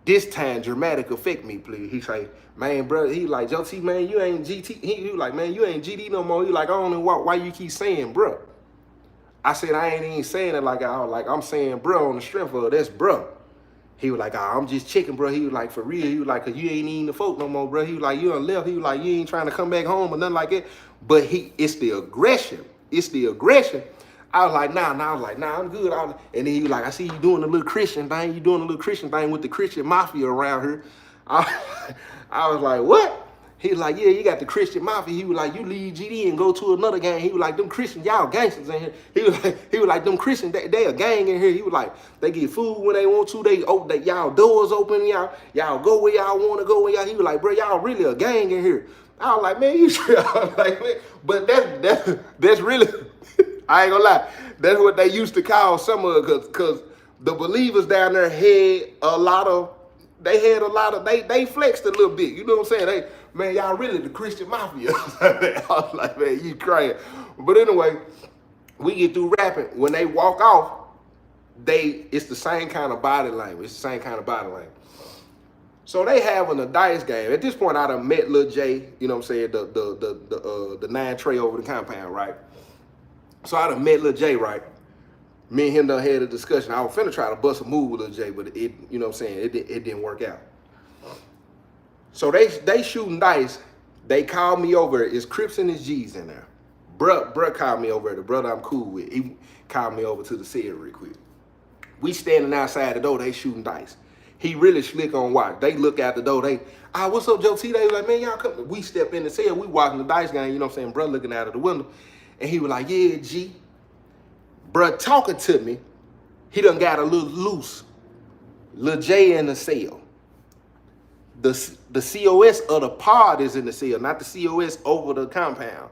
[SPEAKER 1] This time, dramatic affect me, please. He say, man, bro, he like, Joe T, man, you ain't GT. He like, man, you ain't GD no more. He like, I don't know why you keep saying bro. I said, I ain't even saying it like I'm saying bro on the strength of that's bro. He was like, I'm just checking, bro. He was like, for real. He was like, cause you ain't even the folk no more, bro. He was like, you done left. He was like, you ain't trying to come back home or nothing like that. But it's the aggression. It's the aggression. I was like, nah, I'm good. And then he was like, I see you doing a little Christian thing. You doing a little Christian thing with the Christian mafia around here. I was like, what? He was like, yeah, you got the Christian mafia. He was like, you leave GD and go to another gang. He was like, them Christians, y'all gangsters in here. He was like, them Christians, they a gang in here. He was like, they get food when they want to. They y'all doors open. Y'all go where y'all want to go. He was like, bro, y'all really a gang in here. I was like, man, you sure? I was like, man, but that's really, I ain't gonna lie. That's what they used to call some of it, because the believers down there had a lot of, they flexed a little bit. You know what I'm saying? Man, y'all really the Christian mafia. I was like, man, you crying. But anyway, we get through rapping. When they walk off, it's the same kind of body language. It's the same kind of body language. So they having a dice game. At this point, I done met Lil J, you know what I'm saying, the 9 tray over the compound, right? So I done met Lil J, right? Me and him done had a discussion. I was finna try to bust a move with Lil J, but it, you know what I'm saying, it didn't work out. So they shooting dice. They called me over. It's Crips and his G's in there. Bruh called me over. The brother I'm cool with, he called me over to the cell real quick. We standing outside the door. They shooting dice. He really slick on watch. They look out the door. What's up, Joe T? They was like, man, y'all come. We step in the cell. We watching the dice game. You know what I'm saying? Bruh looking out of the window. And he was like, yeah, G. Bruh talking to me. He done got a little loose. Lil J in the cell. The COS of the pod is in the cell, not the COS over the compound.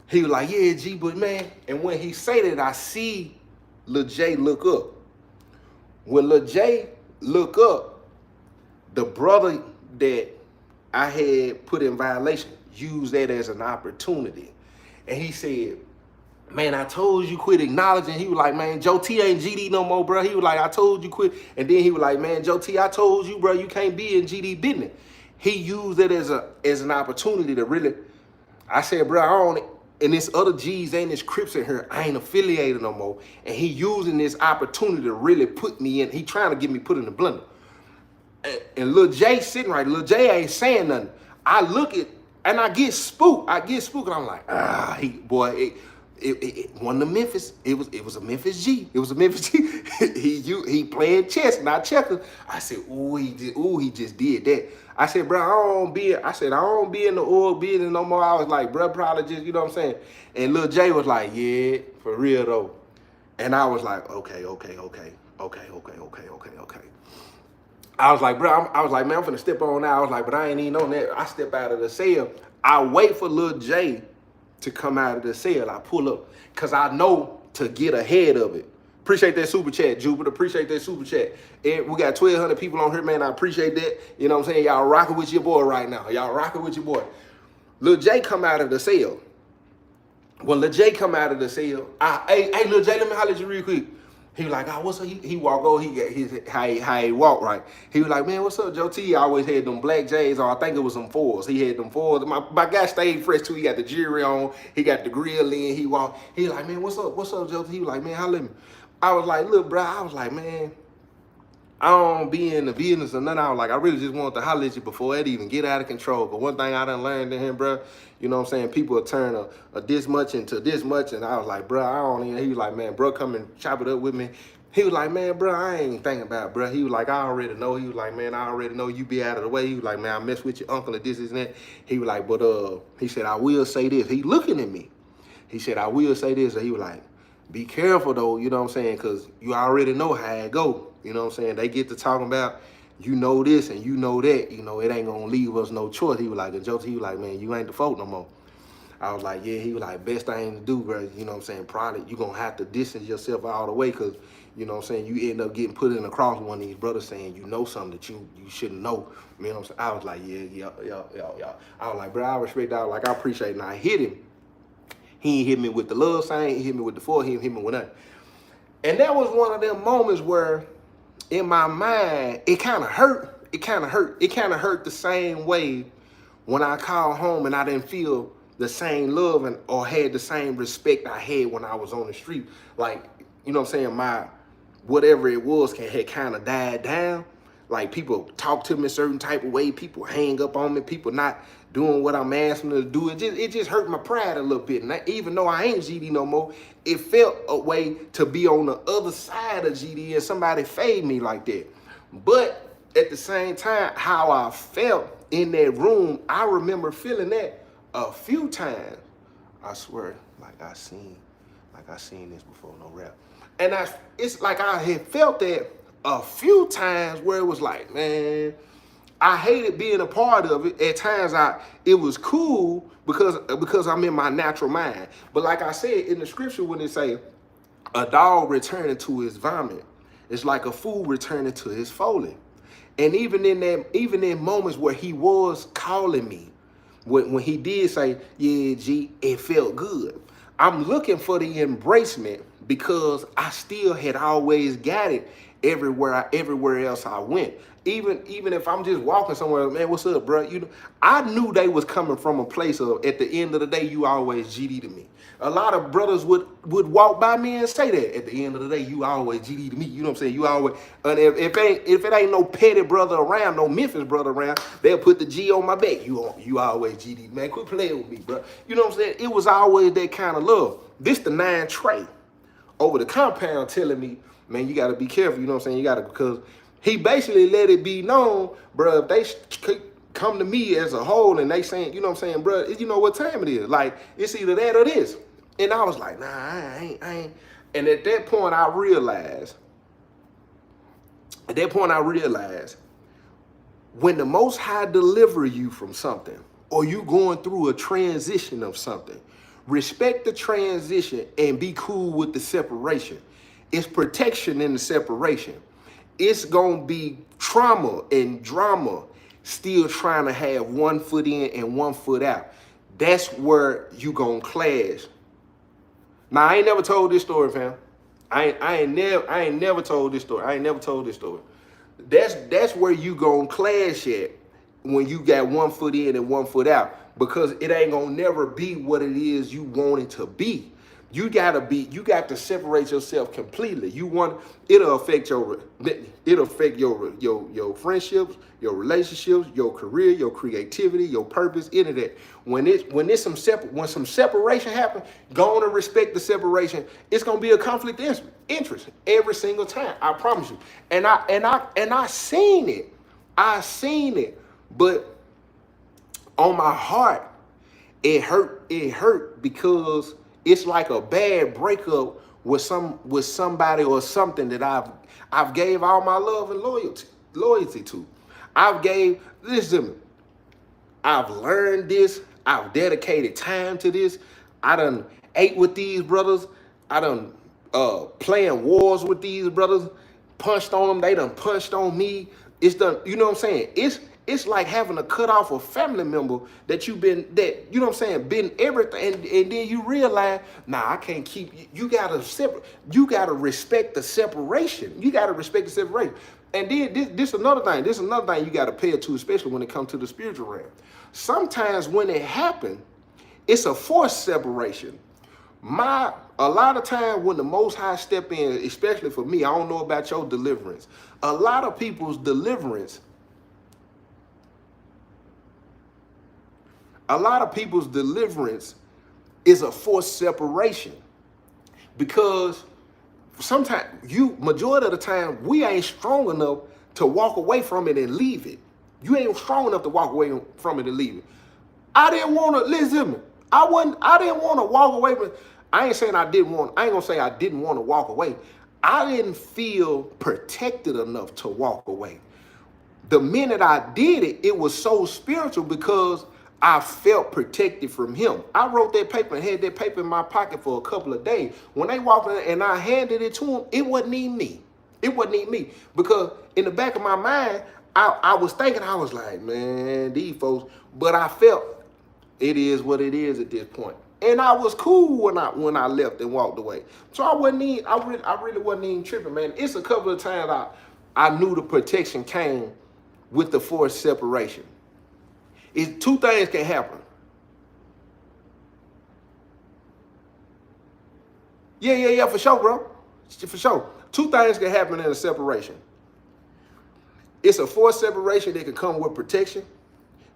[SPEAKER 1] He was like, yeah, G, but man. And when he say that, I see Lil J look up. When Lil J look up, the brother that I had put in violation used that as an opportunity. And he said, man, I told you quit acknowledging. He was like, man, Joe T ain't GD no more, bro. He was like, I told you quit. And then he was like, man, Joe T, I told you, bro, you can't be in GD business. He used it as an opportunity to really, I said, bro, I don't, and this other G's ain't this Crips in here. I ain't affiliated no more. And he using this opportunity to really put me in. He trying to get me put in the blender. And Lil J sitting right. Lil J ain't saying nothing. I look at, and I get spooked. And I'm like, it wasn't a Memphis. It was a Memphis G. It was a Memphis G. he playing chess, not checkers. I said, he just did that. I said, bro, I don't be in the oil business no more. I was like, bro, probably just, you know what I'm saying? And Lil J was like, yeah, for real though. And I was like, okay. I was like, bro, I was like, man, I'm finna step on now. I was like, but I ain't even on that. I step out of the cell. I wait for Lil J to come out of the cell. I pull up, cause I know to get ahead of it. Appreciate that super chat, Jupiter. Appreciate that super chat. And we got 1,200 people on here, man. I appreciate that. You know what I'm saying? Y'all rocking with your boy right now. Y'all rocking with your boy. Lil J come out of the cell. When Lil J come out of the cell, hey, Lil J, let me holler at you real quick. He was like, what's up? He walk over, he got his, how he walk, right? He was like, man, what's up, Joe T? He always had them black J's, or I think it was some fours. He had them fours. My guy stayed fresh too. He got the jewelry on. He got the grill in. He walked. He like, man, what's up? What's up, Joe T? He was like, man, holler at me. I was like, look, bro, I was like, man, I don't be in the business or nothing. I was like, I really just wanted to holler at you before it even get out of control. But one thing I done learned in him, bro, you know what I'm saying? People will turn a this much into this much. And I was like, bro, I don't even, he was like, man, bro, come and chop it up with me. He was like, man, bro, I ain't thinking about it, bro. He was like, I already know. He was like, man, I already know you be out of the way. He was like, man, I mess with your uncle and this and that. He was like, but he said, I will say this. He looking at me. He said, I will say this. And he was like, be careful though, you know what I'm saying? Because you already know how it go. You know what I'm saying? They get to talking about, you know this and you know that. You know, it ain't going to leave us no choice. He was like, and Joe, he was like, man, you ain't the fault no more. I was like, yeah. He was like, best thing to do, bro. You know what I'm saying? Probably you going to have to distance yourself all the way because, you know what I'm saying, you end up getting put in the cross with one of these brothers saying you know something that you shouldn't know. You know what I'm saying? I was like, yeah. I was like, bro, I respect that. I was like, I appreciate it. And I hit him. He ain't hit me with the love sign. He hit me with the four. He didn't hit me with nothing. And that was one of them moments where in my mind, it kind of hurt. It kind of hurt the same way when I called home and I didn't feel the same love or had the same respect I had when I was on the street. Like, you know what I'm saying? My whatever it was had kind of died down. Like people talk to me a certain type of way. People hang up on me. People not doing what I'm asking them to do. It just hurt my pride a little bit. And even though I ain't GD no more, it felt a way to be on the other side of GD and somebody fade me like that. But at the same time, how I felt in that room, I remember feeling that a few times. I swear, like I seen this before, no rap. And it's like I had felt that a few times where it was like, man, I hated being a part of it. At times it was cool because I'm in my natural mind. But like I said in the scripture, when it say a dog returning to his vomit, it's like a fool returning to his folly. And even in moments where he was calling me, when he did say, yeah, G, it felt good. I'm looking for the embracement because I still had always got it everywhere else I went. Even if I'm just walking somewhere, man, what's up, bro? You know, I knew they was coming from a place of, at the end of the day, you always GD to me. A lot of brothers would walk by me and say that. At the end of the day, you always GD to me. You know what I'm saying? You always, and if it ain't no petty brother around, no Memphis brother around, they'll put the G on my back. You always GD, man. Quit playing with me, bro. You know what I'm saying? It was always that kind of love. This the 9 Trey over the compound telling me, man, you got to be careful. You know what I'm saying? You got to, because he basically let it be known, bro, if they come to me as a whole and they saying, you know what I'm saying, bro, you know what time it is. Like, it's either that or this. And I was like, nah, I ain't. And at that point, I realized, when the Most High deliver you from something, or you going through a transition of something, respect the transition and be cool with the separation. It's protection in the separation. It's going to be trauma and drama still trying to have one foot in and one foot out. That's where you going to clash. Now, I ain't never told this story, fam. I ain't never told this story. That's where you going to clash at when you got one foot in and one foot out, because it ain't going to never be what it is you want it to be. You got to separate yourself completely. It'll affect your friendships, your relationships, your career, your creativity, your purpose, any of that. When some separation happens, go on and respect the separation. It's gonna be a conflict of interest every single time. I promise you. And I seen it. But on my heart, it hurt because it's like a bad breakup with somebody or something that I've gave all my love and loyalty to. Listen, I've learned this. I've dedicated time to this. I done ate with these brothers. I done playing wars with these brothers, punched on them, they done punched on me. It's done, you know what I'm saying? It's like having to cut off a family member that you've been, that, you know what I'm saying, been everything, and then you realize, nah, I can't keep, you gotta separate, you gotta respect the separation. You gotta respect the separation. And then this another thing you gotta pay it to, especially when it comes to the spiritual realm. Sometimes when it happens, it's a forced separation. A lot of time when the Most High step in, especially for me, I don't know about your deliverance. A lot of people's deliverance, is a forced separation, because sometimes majority of the time, we ain't strong enough to walk away from it and leave it. You ain't strong enough to walk away from it and leave it. I didn't want to, listen to me. I didn't want to walk away from it. I ain't saying I didn't want, I ain't gonna say I didn't want to walk away. I didn't feel protected enough to walk away. The minute I did it, it was so spiritual because I felt protected from him. I wrote that paper and had that paper in my pocket for a couple of days. When they walked in and I handed it to him, it wasn't even me. It wasn't even me. Because in the back of my mind, I was thinking, I was like, man, these folks, but I felt it is what it is at this point. And I was cool when I left and walked away. So I really wasn't even tripping, man. It's a couple of times I knew the protection came with the forced separation. Two things can happen. Yeah, for sure, bro. For sure. Two things can happen in a separation. It's a forced separation that can come with protection.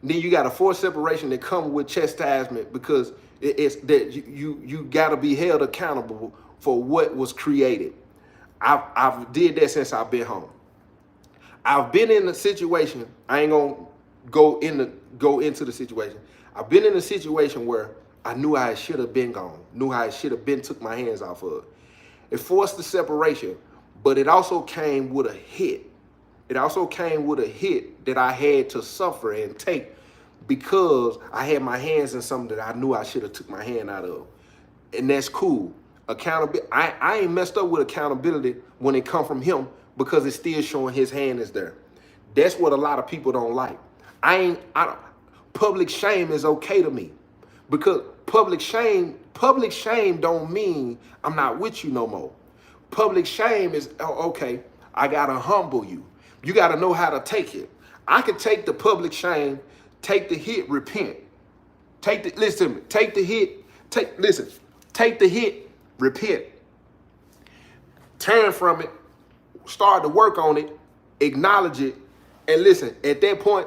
[SPEAKER 1] Then you got a forced separation that comes with chastisement, because it's that you got to be held accountable for what was created. I've did that since I've been home. I've been in a situation. I ain't gonna go into the situation. I've been in a situation where I knew I should have been gone. Knew I should have been took my hands off of it. It forced the separation, but it also came with a hit. It also came with a hit that I had to suffer and take, because I had my hands in something that I knew I should have took my hand out of. And that's cool. Accountability. I ain't messed up with accountability when it come from him, because it's still showing his hand is there. That's what a lot of people don't like. Public shame is okay to me, because public shame don't mean I'm not with you no more. Public shame is, oh, okay, I gotta humble you. You gotta know how to take it. I can take the public shame, take the hit, repent. Listen to me, take the hit, take the hit, repent. Turn from it, start to work on it, acknowledge it, and listen, at that point,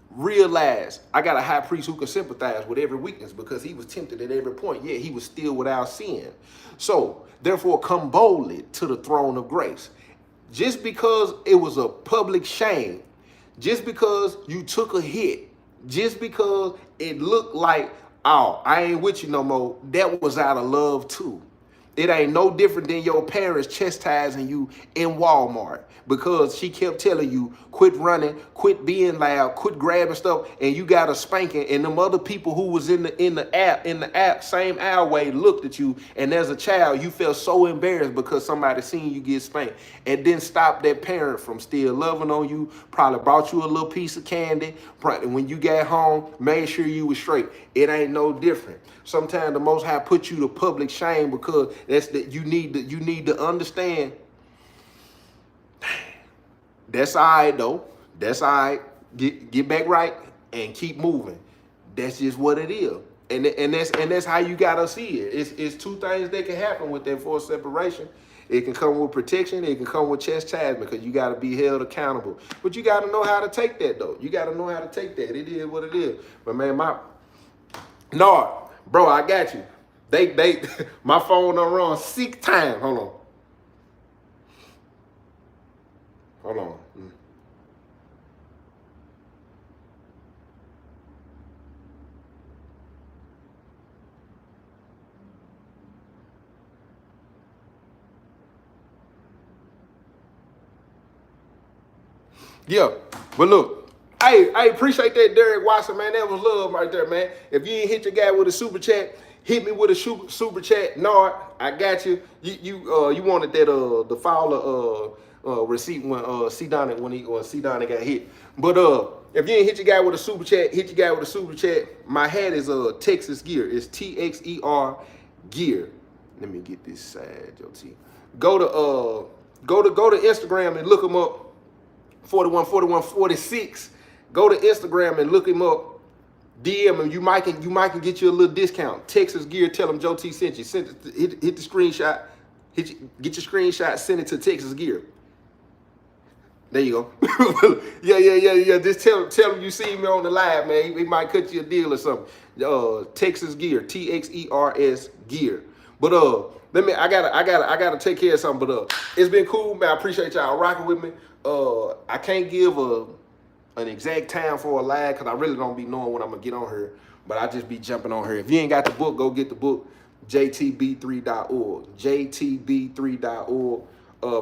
[SPEAKER 1] realize I got a high priest who can sympathize with every weakness, because he was tempted at every point, yet he was still without sin. So, therefore, come boldly to the throne of grace. Just because it was a public shame, just because you took a hit, just because it looked like, oh, I ain't with you no more, that was out of love too. It ain't no different than your parents chastising you in Walmart because she kept telling you, quit running, quit being loud, quit grabbing stuff, and you got a spanking, and them other people who was in the same alleyway looked at you, and as a child, you felt so embarrassed because somebody seen you get spanked, and then stop that parent from still loving on you, probably brought you a little piece of candy, probably when you got home, made sure you was straight. It ain't no different. Sometimes the Most High put you to public shame because that's that you need to understand. That's all right though. That's all right. Get back right and keep moving. That's just what it is. And that's how you gotta see it. It's two things that can happen with that forced separation. It can come with protection. It can come with chastisement, because you got to be held accountable. But you got to know how to take that though. You got to know how to take that. It is what it is. But man, no, bro, I got you. They my phone done run 6 times. Hold on. Yeah, but look, I appreciate that, Derek Watson, man. That was love right there, man. If you ain't hit your guy with a super chat, hit me with a super chat. Nard, I got you. You wanted that the Fowler receipt when C Donnie got hit. But if you ain't hit your guy with a super chat, hit your guy with a super chat. My hat is Texas Gear. It's TXER Gear. Let me get this side, Joe T. Go to Instagram and look him up. 4146. Go to Instagram and look him up. DM him. You might can get you a little discount. Texas Gear. Tell him Joe T sent you. Hit the screenshot. Get your screenshot. Send it to Texas Gear. There you go. yeah. Just tell him you see me on the live, man. He might cut you a deal or something. Texas Gear. TXERS Gear. But I gotta take care of something. But it's been cool, man. I appreciate y'all rocking with me. I can't give an exact time for a live because I really don't be knowing when I'm gonna get on here. But I just be jumping on here. If you ain't got the book, go get the book. JTB3.org. JTB3.org.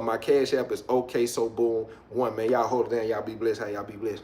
[SPEAKER 1] My cash app is OK So Boom 1, man. Y'all hold it down. Y'all be blessed. How y'all be blessed.